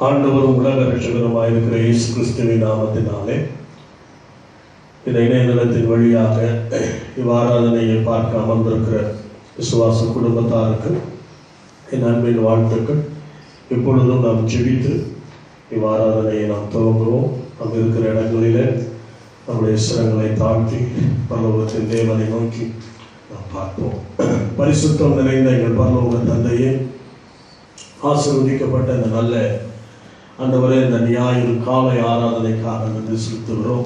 ஆண்டவரும் உலக இரட்சகருமாயிருக்கிற இயேசு கிறிஸ்துவின் நாமத்தினாலே இந்த இணையதளத்தின் வழியாக இவ்வாராதனையை பார்க்க அமர்ந்திருக்கிற விசுவாச குடும்பத்தாருக்கு என் அன்பின் வாழ்த்துக்கள். இப்பொழுதும் நாம் ஜெபித்து இவ்வாராதனையை நாம் துவங்குவோம். நாம் இருக்கிற இடங்களிலே நம்முடைய சிரங்களை தாழ்த்தி பரலோகத்தின் தேவனை நோக்கி நாம் பார்ப்போம். பரிசுத்தம் நிறைந்த எங்கள் பரலோக தந்தையே, ஆசீர்வதிக்கப்பட்ட இந்த நல்ல ஆண்டவரே, இந்த ஞாயிறு காலை ஆராதனைக்காக நன்றி செலுத்துகிறோம்.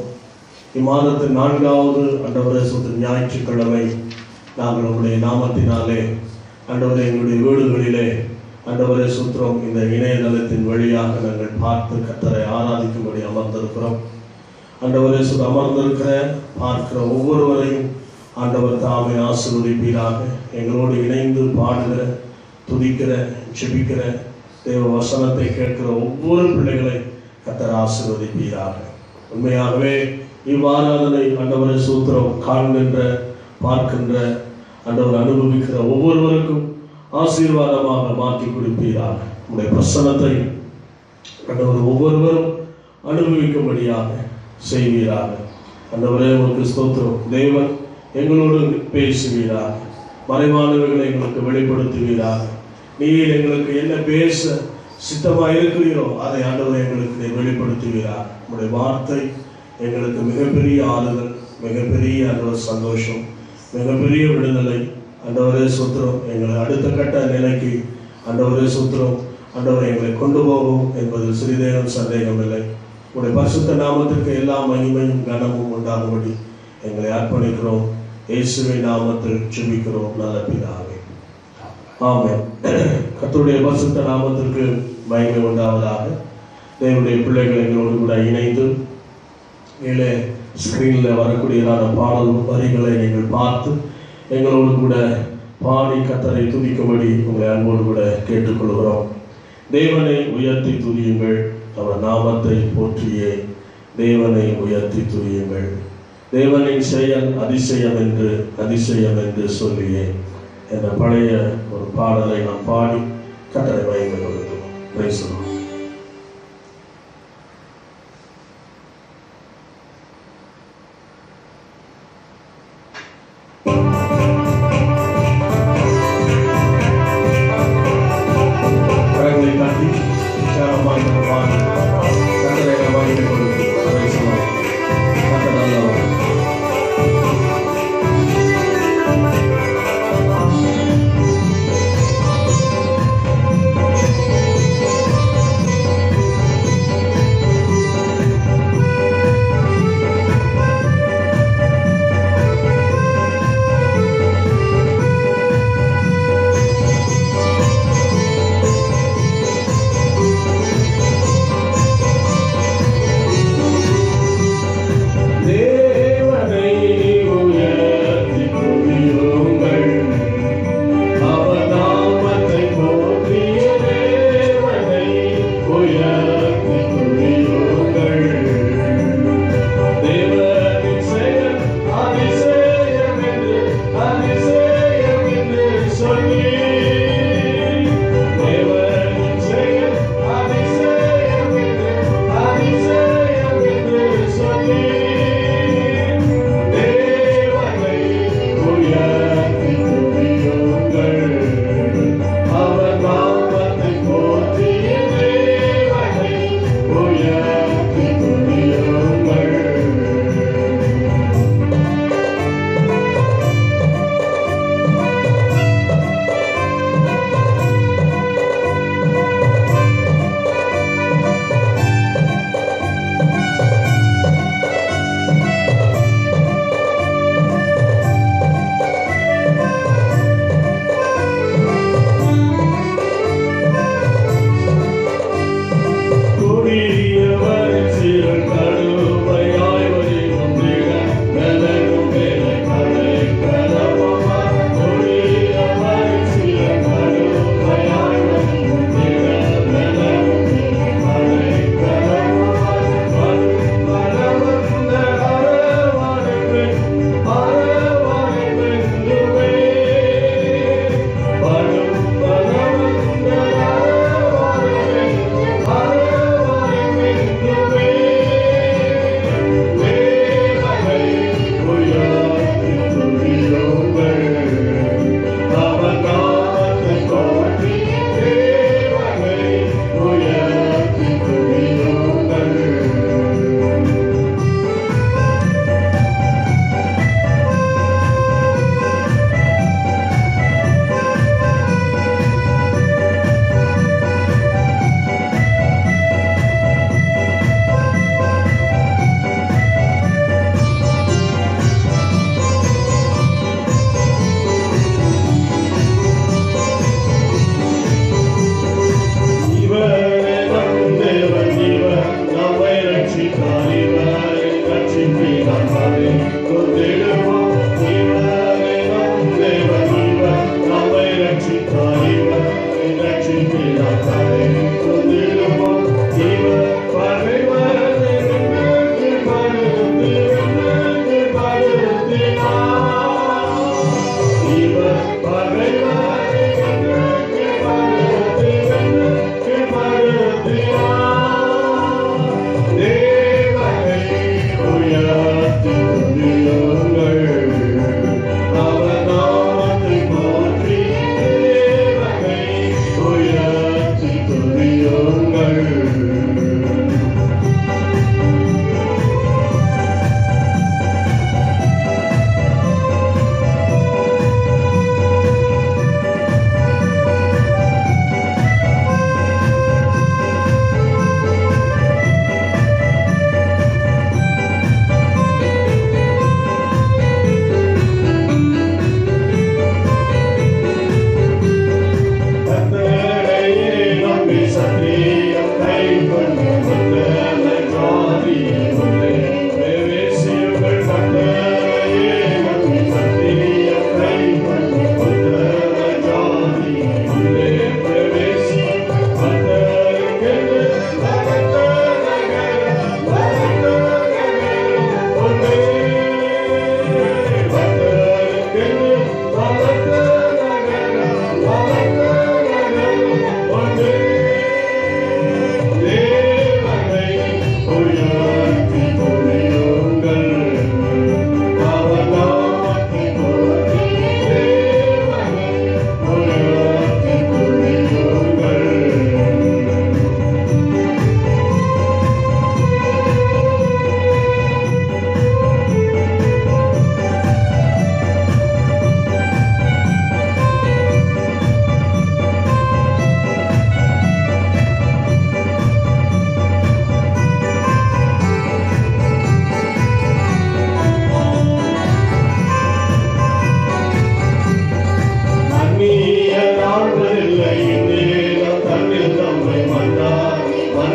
இம்மாதத்தின் 4வது ஆண்டவரே ஞாயிற்றுக்கிழமை நாங்கள் உங்களுடைய நாமத்தினாலே ஆண்டவரே எங்களுடைய வீடுகளிலே ஆண்டவரே சுத்திரம் இந்த இணையதளத்தின் வழியாக நாங்கள் பார்த்து கர்த்தரை ஆராதிக்கும்படி அமர்ந்திருக்கிறோம். ஆண்டவரே அமர்ந்திருக்கிற பார்க்கிற ஒவ்வொருவரையும் ஆண்டவர் தாமே ஆசீர்வதிப்பீராக. எங்களோடு இணைந்து பாடுகிற, துதிக்கிற, ஜெபிக்கிற, தேவ வசனத்தை கேட்கிற ஒவ்வொரு பிள்ளைகளை கர்த்தர் ஆசீர்வதிப்பீராக. உண்மையாகவே இவ்வாராதனை ஆண்டவரை சூத்திரம் காண்கின்ற, பார்க்கின்ற, ஆண்டவர் அனுபவிக்கிற ஒவ்வொருவருக்கும் ஆசீர்வாதமாக மாற்றி கொடுப்பீராக. உங்களுடைய பிரசன்னத்தை ஆண்டவர் ஒவ்வொருவரும் அனுபவிக்கும்படியாக செய்வீராக. ஆண்டவரே உங்களுக்கு ஸ்தோத்திரம். தேவன் எங்களோடு பேசுவீராக. மறைவானவர்களை எங்களுக்கு வெளிப்படுத்துவீராக. நீர் எங்களுக்கு என்ன பேச சித்தமாக இருக்கிறீரோ அதை ஆண்டவரை எங்களுக்கு வெளிப்படுத்துவீராக. உங்களுடைய வார்த்தை எங்களுக்கு மிகப்பெரிய ஆறுதல், மிகப்பெரிய ஆண்டவர் சந்தோஷம், மிகப்பெரிய விடுதலை. ஆண்டவரே சுத்திரம் எங்களை அடுத்த கட்ட நிலைக்கு ஆண்டவரே சுத்திரம் ஆண்டவரை எங்களை கொண்டு போகும் என்பதில் சிறிதேனும் சந்தேகம் இல்லை. உங்களுடைய பரிசுத்த நாமத்திற்கு எல்லா மகிமையும் கனமும் உண்டாகும்படி எங்களை அர்ப்பணிக்கிறோம். இயேசுவின் நாமத்தில் ஜெபிக்கிறோம் நல்ல பிதாவே, ஆமென். கர்த்தருடைய பரிசுத்த நாமத்திற்கு மகிமை உண்டாவதாக. தேவனுடைய பிள்ளைகள் எங்களோடு கூட இணைந்து கீழே ஸ்கிரீனில் வரக்கூடியதான பாடல் வரிகளை நீங்கள் பார்த்து எங்களோடு கூட பாடி கர்த்தரை துதிக்கும்படி உங்களை அன்போடு கூட கேட்டுக்கொள்கிறோம். தேவனை உயர்த்தி துதியுங்கள், அவர் நாமத்தை போற்றியே தேவனை உயர்த்தி துதியுங்கள். தேவனின் செயல் அதிசயம் என்று சொல்லியே என்ற பழைய ஒரு பாடலை நாம் பாடி கர்த்தரை மகிமைப்படுத்துவோம். Praise the lord. கரங்களை தட்டி உற்சாகமாய் பாடி கர்த்தரை மகிமைப்படுத்துவோம். Praise the lord. கர்த்தர் நல்லவர். Thank you.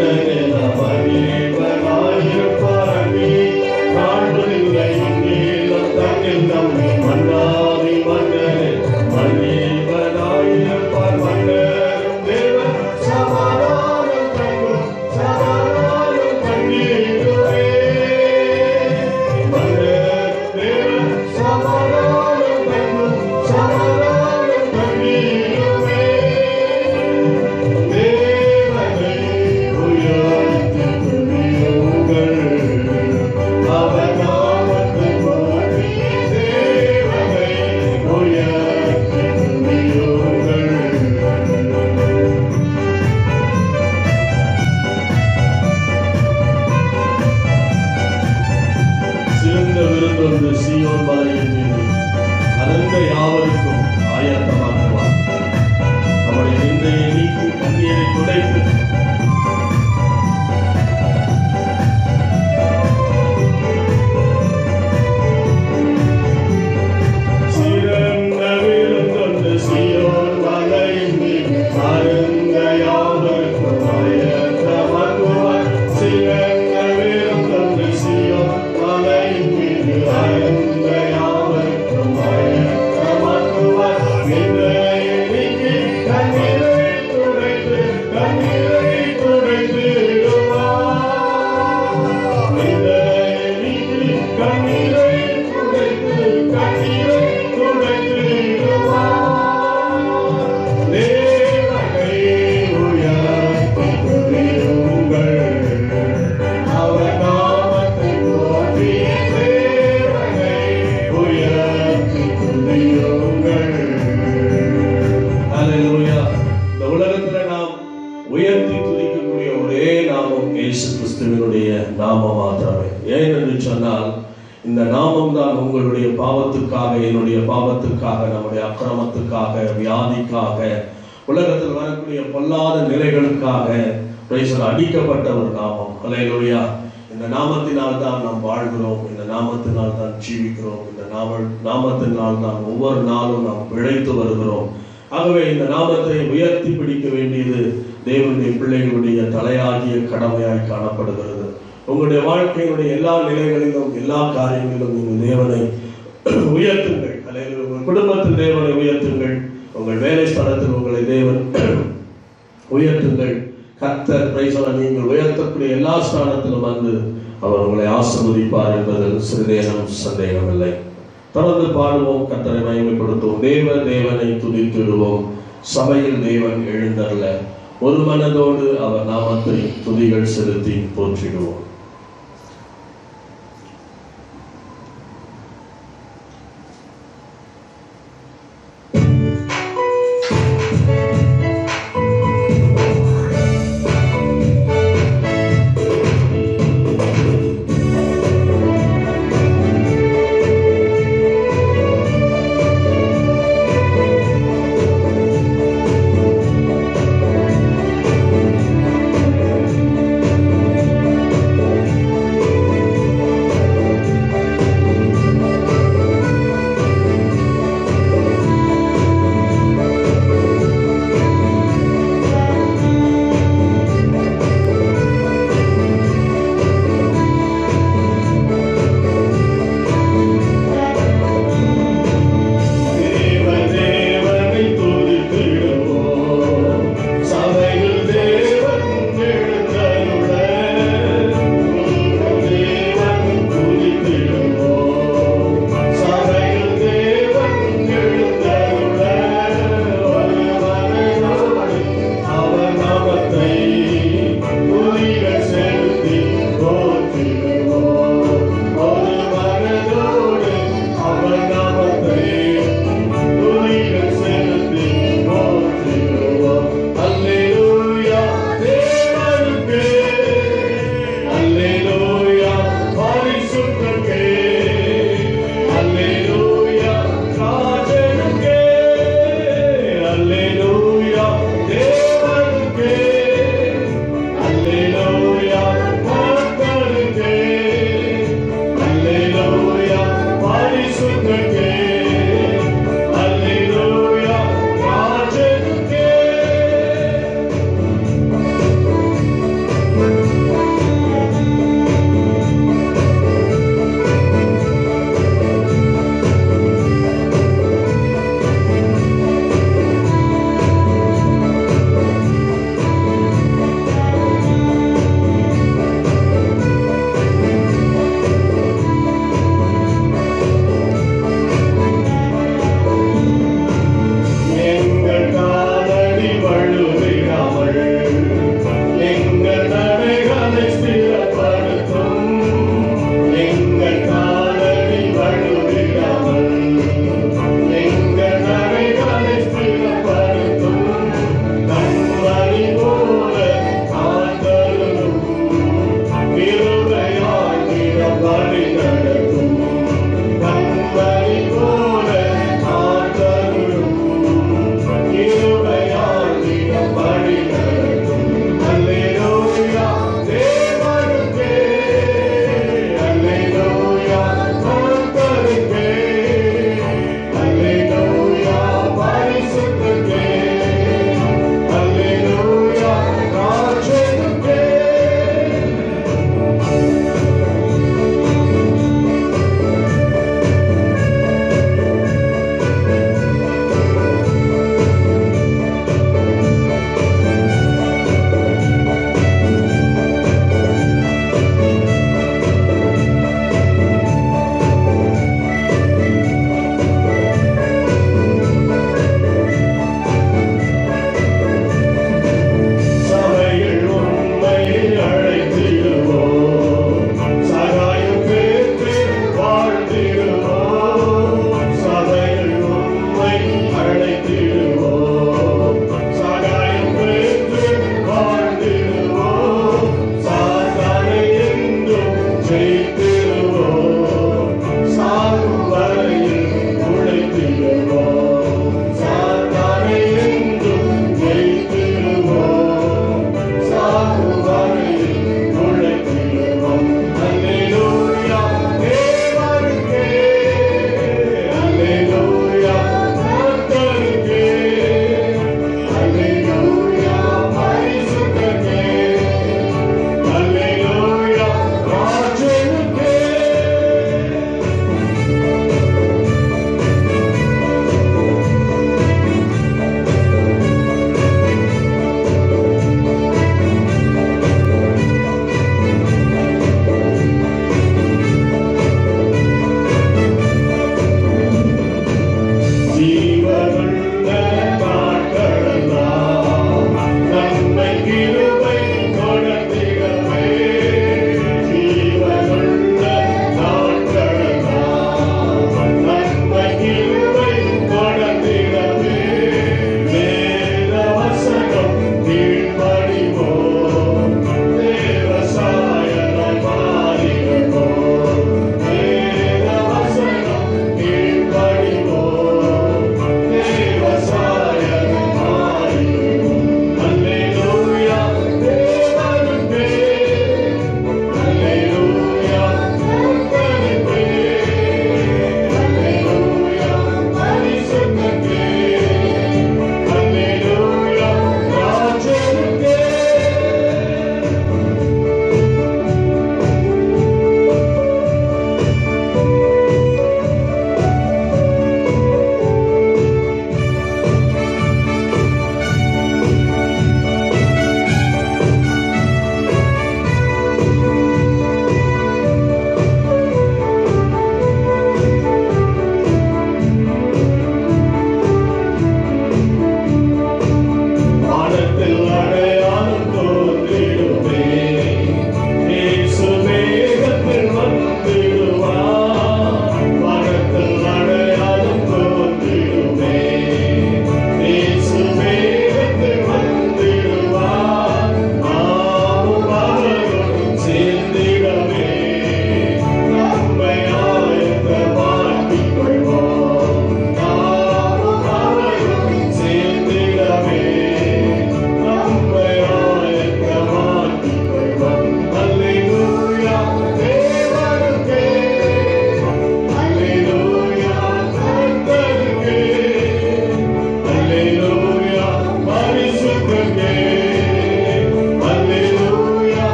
மன்னனென மகிழ்வனாயிருப்பார் அங்கே காண்பதில்லை நீளம் தன்னில் நம்மை மன்னாதி மன்னனே மகிழ்வனாயிருப்பார் மன்னரும் தேவன் சமாதானம் தங்கும் சமாதானம் தங்கிடுவே மன்னர் தேவன் சமாதானம் தங்கும் சமாதானம் தங்கிடுவே தேவனை உயர்த்தி துதியுங்கள் அவர் நாமத்தை போற்றி தேவனை உயர்த்தி துதியுங்கள் சிறந்த விருந்தொன்று சீயோன் மலையின் மீது அனந்த யாவருக்கும் ஆயத்தமாக்குவார் அவருடைய நிந்தையை நீக்கி கண்ணீரை துடைத்து சிறந்த விருந்தொன்று சீயோன் மலையின் மீது அனந்த யாவருக்கும் ஆயத்தமாக்குவார் சிறந்த விருந்தொன்று சீயோன் மலையின் மீது அனந்த யாவருக்கும் ஆயத்தமாக்குவார் நிந்தையை நீக்கி கண்ணீரை துடைத்து விடுவார் நிந்தையை நீக்கி கண்ணீரை துடைத்து விடுவார் தேவனை உயர்த்தி துதியுங்கள் அவர் நாமத்தை போற்றி தேவனை உயர்த்தி துதியுங்கள். ஹல்லேலூயா. இந்த உலகத்துல நாம் உயர்த்தி துதிக்கக்கூடிய ஒரே நாமம் இயேசு கிறிஸ்துவினுடைய நாமம் மாத்திரமே. ஏன் என்று சொன்னால் இந்த நாமம் தான் உங்களுடைய பாவத்துக்காக, என்னுடைய பாவத்துக்காக, நம்முடைய அக்கிரமத்துக்காக, வியாதிக்காக, உலகத்தில் வரக்கூடிய பொல்லாத நிலைகளுக்காக அடிக்கப்பட்ட ஒரு நாமம். ஹல்லேலூயா. இந்த நாமத்தினால் தான் நாம் வாழ்கிறோம், இந்த நாமத்தினால் தான் ஜீவிக்கிறோம், இந்த நாமத்தினால் தான் ஒவ்வொரு நாளும் நாம் பிழைத்து வருகிறோம். ஆகவே இந்த நாமத்தை உயர்த்தி பிடிக்க வேண்டியது தேவனுடைய பிள்ளைகளுடைய தலையாகிய கடமையாய் காணப்படுகிறது. உங்களுடைய வாழ்க்கையினுடைய எல்லா நிலைகளிலும் எல்லா காரியங்களிலும் நீங்கள் தேவனை உயர்த்துங்கள். அல்லது உங்கள் குடும்பத்தில் தேவனை உயர்த்துங்கள், உங்கள் வேலை ஸ்தலத்தில் உங்களை தேவன் உயர்த்துங்கள். கர்த்தர் பிரைசலா நீங்கள் உயர்த்தக்கூடிய எல்லா ஸ்தானத்திலும் வந்து அவர் உங்களை ஆசீர்வதிப்பார் என்பதில் சிறிதேனும் சந்தேகமில்லை. தொடர்ந்து பாடுவோம், கர்த்தரை மகிமைப்படுத்துவோம், தேவனை துதித்திடுவோம். சபையில் தேவன் எழுந்தருள ஒரு மனதோடு அவர் நாமத்தை துதிகள் செலுத்தி போற்றிடுவோம்.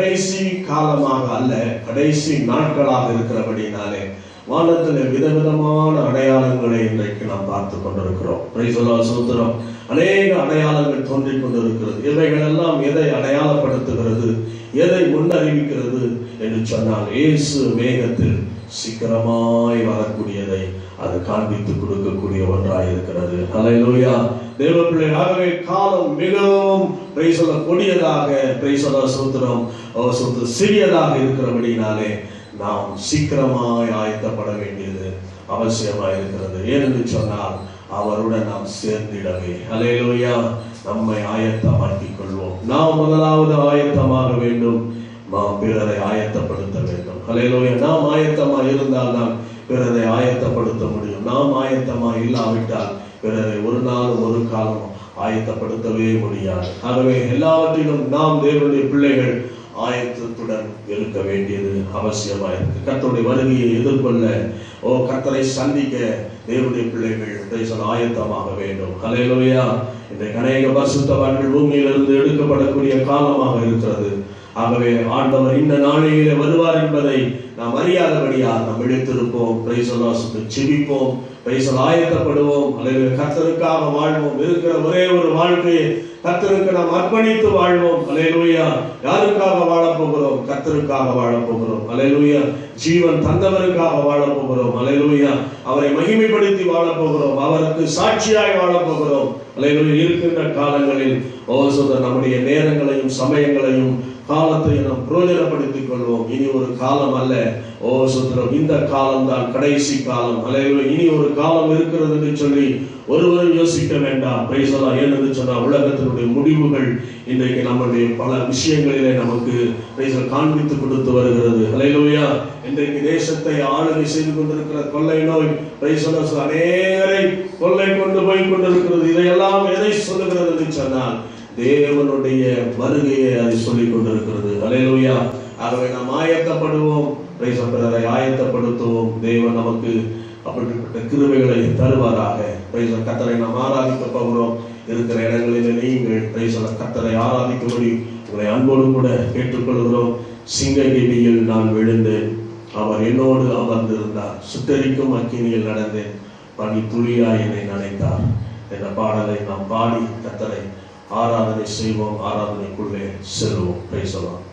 கடைசி காலமாக அல்ல, கடைசி நாட்களாக இருக்கிறபடினாலே வானத்தில் விதவிதமான அடையாளங்களை இன்றைக்கு நாம் பார்த்து கொண்டிருக்கிறோம். Price the Lord. ஸ்தோத்திரம். அநேக அடையாளங்கள் தோன்றிக் கொண்டிருக்கிறது. இவைகள் எல்லாம் எதை அடையாளப்படுத்துகிறது, எதை முன்னறிவிக்கிறது என்று சொன்னால், இயேசு வேகத்தில் சீக்கிரமாய் வரக்கூடியதை அது காண்பித்து கொடுக்கக்கூடிய ஒன்றாய் இருக்கிறது. ஹல்லேலூயா. தேவ பிள்ளையாகவே காலம் மிகவும் கொடியதாக, ஸ்தோத்திரம், சிறியதாக இருக்கிறபடினாலே நாம் சீக்கிரமாய் ஆயத்தப்பட வேண்டியது அவசியமாய் இருக்கிறது. ஏனென்று சொன்னால் அவருடன் நாம் சேர்ந்திடவே, ஹல்லேலூயா, நம்மை ஆயத்தமாக்கிக் கொள்வோம். நாம் முதலாவது ஆயத்தமாக வேண்டும், பிறரை ஆயத்தப்படுத்த வேண்டும். ஹல்லேலூயா. நாம் ஆயத்தமாய் இருந்தால் தான் பிறரை ஆயத்தப்படுத்த முடியும். நாம் ஆயத்தமாய் இல்லாவிட்டால் பிறரை ஒரு நாள் ஒரு காலம் ஆயத்தப்படுத்தவே முடியாது. ஆகவே எல்லாவற்றிலும் நாம் தேவனுடைய பிள்ளைகள் ஆயத்தத்துடன் இருக்க வேண்டியது அவசியமாயிருக்கு. கர்த்தருடைய வருகையை எதிர்கொள்ள, கர்த்தரை சந்திக்க தேவனுடைய பிள்ளைகள் ஆயத்தமாக வேண்டும். ஹல்லேலூயா. இன்றைக்கு அநேக பரிசுத்தவான்கள் பூமியிலிருந்து எடுக்கப்படக்கூடிய காலமாக இருக்கிறது. ஆகவே ஆண்டவர் இந்த நாளிலே வருவார் என்பதை நாம் அறியாதபடியாக நாம் விழித்திருப்போம். செபிப்போம், ஆயத்தப்படுவோம். அல்லது கர்த்தருக்காக வாழ்வோம். இருக்கிற ஒரே ஒரு வாழ்க்கையை கர்த்தருக்கு நாம் அர்ப்பணித்து வாழ்வோம். அல்லேலூயா. யாருக்காக வாழப் போகிறோம்? கர்த்தருக்காக வாழப் போகிறோம். அல்லேலூயா. ஜீவன் தந்தவருக்காக வாழப் போகிறோம். அல்லேலூயா. அவரை மகிமைப்படுத்தி வாழப் போகிறோம். அவருக்கு சாட்சியாய் வாழப் போகிறோம். அல்லேலூயா. இருக்கின்ற காலங்களில் நம்முடைய நேரங்களையும் சமயங்களையும் காலத்தை நாம் பிரயோஜனப்படுத்திக் கொள்வோம். இனி ஒரு காலம் அல்ல, இந்த காலம் தான் கடைசி காலம். அல்லேலூயா. இனி ஒரு காலம் இருக்கிறது என்று சொல்லி ஒருவரும் யோசிக்க வேண்டாம். Price the Lord. ஏனென்று சொன்னால் உலகத்தினுடைய முடிவுகள் இன்றைக்கு நம்முடைய பல விஷயங்களிலே நமக்கு காண்பித்து கொடுத்து வருகிறது. அல்லேலூயா. இன்றைக்கு தேசத்தை ஆளுகை செய்து கொண்டிருக்கிற கொள்ளை நோய் அநேகரை கொள்ளை கொண்டு போய் கொண்டிருக்கிறது. இதையெல்லாம் எதை சொல்லுகிறது என்று சொன்னால் தேவனுடைய வருகையை அதை சொல்லிக் கொண்டிருக்கிறது. அல்லேலூயா. ஆகவே நாம் ஆயத்தப்படுவோம், பிறரை ஆயத்தப்படுத்துவோம். தேவன் நமக்கு அப்படிப்பட்ட கிருபைகளை தருவாராக. கர்த்தரை நாம் ஆராதிக்க போகிறோம். இருக்கிற இடங்களிலே நீங்கள் கர்த்தரை ஆராதிக்கும்படி உங்களை அன்போடு கூட கேட்டுக்கொள்கிறோம். சிங்ககிரியில் நான் விழுந்தேன், அவர் என்னோடு அமர்ந்திருந்தார். சுட்டரிக்கும் அக்கினியில் நடந்தேன், பனி துளியாய் என்னை நனைத்தார் என்ற பாடலை நாம் பாடி கர்த்தரை ஆராதனை செய்வோம். ஆராதனைக்குள்ளே செல்வோம். பேசலாம்.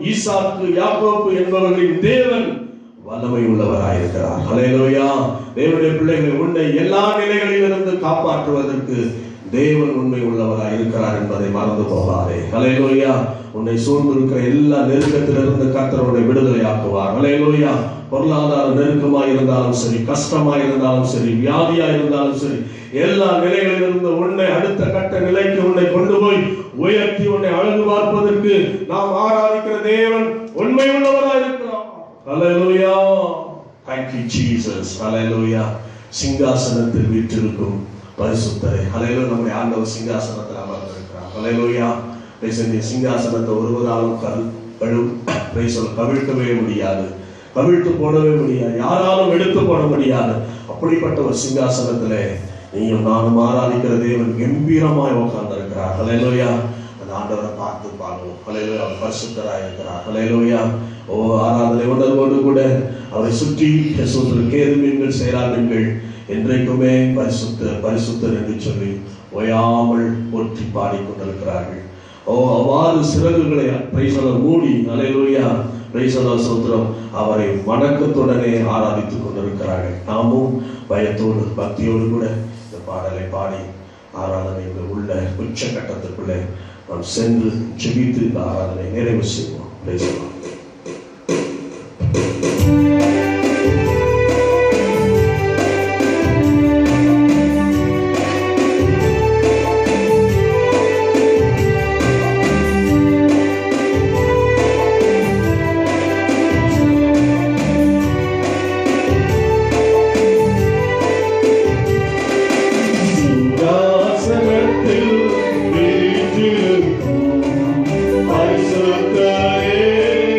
ஈசாக்கு யாக்கோபு என்பவர்களின் தேவன் வல்லமை உள்ளவராயிருக்கிறார். ஹல்லேலூயா. தேவனுடைய பிள்ளைகளை உன்னை எல்லா நிலைகளிலிருந்து காப்பாற்றுவதற்கு தேவன் உண்மை உள்ளவராயிருக்கிறார் என்பதை மறந்து போகாதே. ஹல்லேலூயா. உன்னை சூழ்ந்திருக்கிற எல்லா நெருக்கத்திலிருந்து கர்த்தர் உன்னை விடுதலையாக்குவார். ஹல்லேலூயா. பொருளாதார நெருக்கமாய் இருந்தாலும் சரி, கஷ்டமாய் இருந்தாலும் சரி, வியாதியா இருந்தாலும் சரி, எல்லா நிலைகளிலிருந்து உன்னை அடுத்த கட்ட நிலைக்கு உன்னை கொண்டு போய் உயர்த்தி உன்னை அழகு பார்ப்பதற்கு நாம் ஆராதிக்கிற தேவன் உண்மை உள்ளவராய் இருக்கிறார். ஹல்லேலூயா. Thank you Jesus. ஹல்லேலூயா. சிங்காசனத்தில் வீற்றிருக்கும் பரிசுத்தரே. ஹல்லேலூயா. நம்முடைய ஆண்டவர் சிங்காசனத்தில் அமர்ந்திருக்கிறார். ஹல்லேலூயா. பேசுங்க. சிங்காசனத்தை ஒருவராலும் கவிழ்க்கவே முடியாது, கவிழ்த்து போடவே முடியாது, யாராலும் எடுத்து போட முடியாது. அப்படிப்பட்ட ஒரு சிங்காசனத்திலே நீயும் நானும் ஆராதிக்கிற தேவன் கம்பீரமாய் உட்கார்ந்து இருக்கிறார். ஹல்லேலூயா. அந்த ஆண்டவரை பார்த்து பாருங்க. ஹல்லேலூயா. அவர் பரிசுத்தராய் இருக்கிறார். ஹல்லேலூயா. ஓ ஆராதனை உணர்வோடு கூட அவரை சுற்றி கேருபீன்கள் சேராபீன்கள் என்றைக்குமே பரிசுத்தர் பரிசுத்தர் என்று சொல்லி ஓயாமல் போற்றி பாடிக்கொண்டிருக்கிறார்கள். ஓ அவ்வாறு சிறகுகளை மூடி ஹல்லேலூயா சோத்திரம் அவரை வணக்கத்துடனே ஆராதித்துக் கொண்டிருக்கிறார்கள். நாமும் பயத்தோடு பக்தியோடு கூட இந்த பாடலை பாடி ஆராதனை உள்ள உச்சகட்டத்திற்குள்ளே நாம் சென்று ஜெபித்து இந்த ஆராதனை நிறைவு செய்வோம். பரிசுத்தரே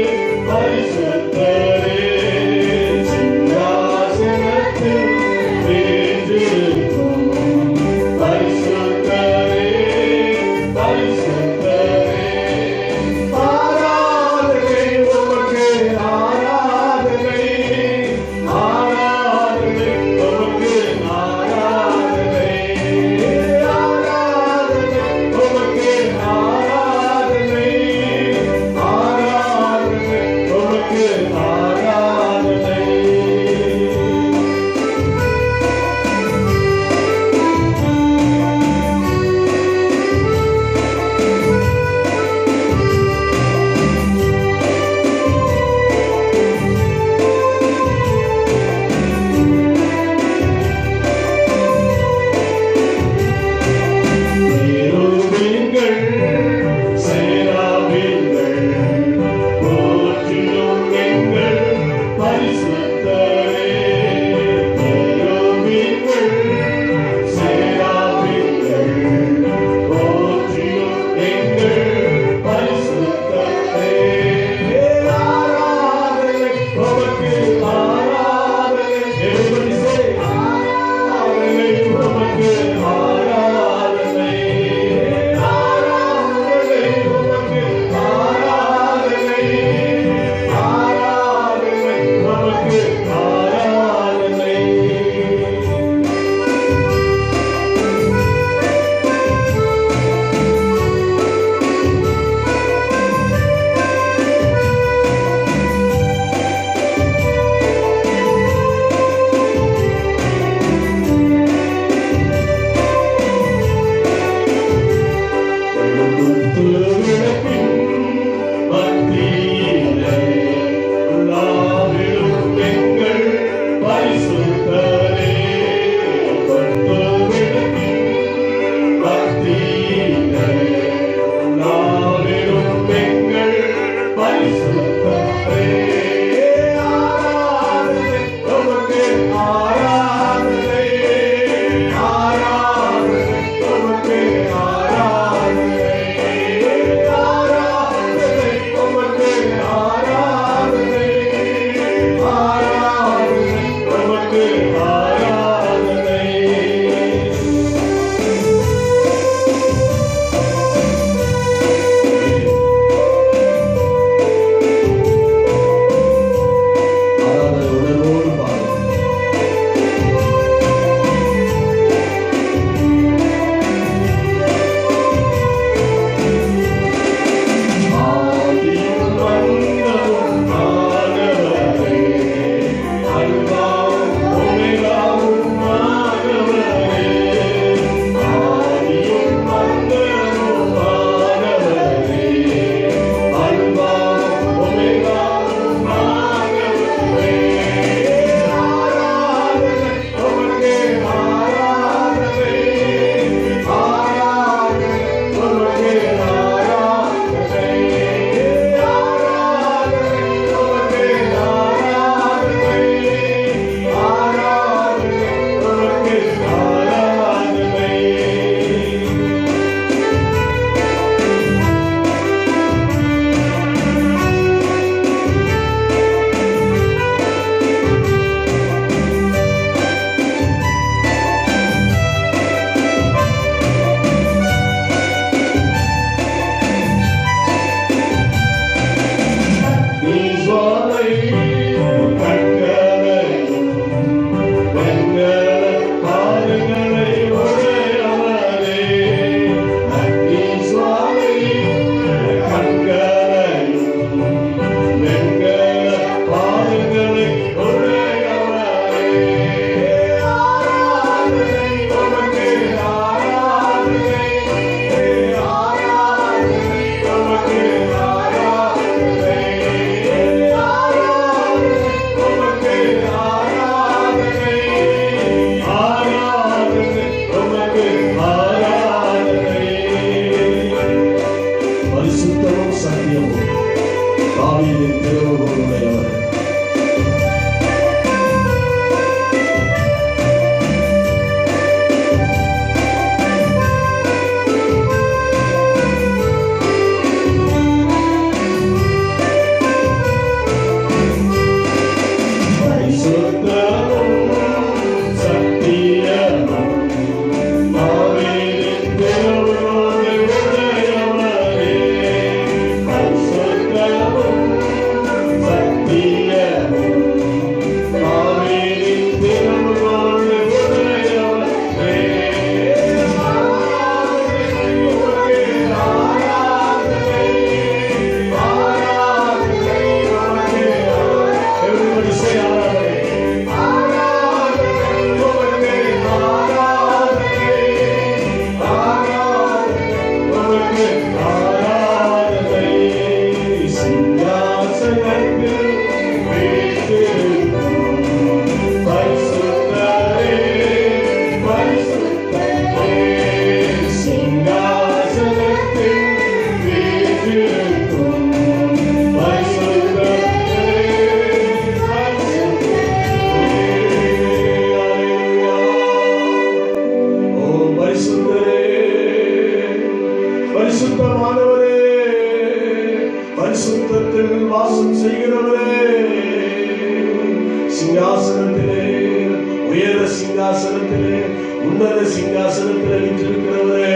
சிங்காசனத்திலே உன்னத சிங்காசனத்திலே வீற்றிருக்கிறவரே,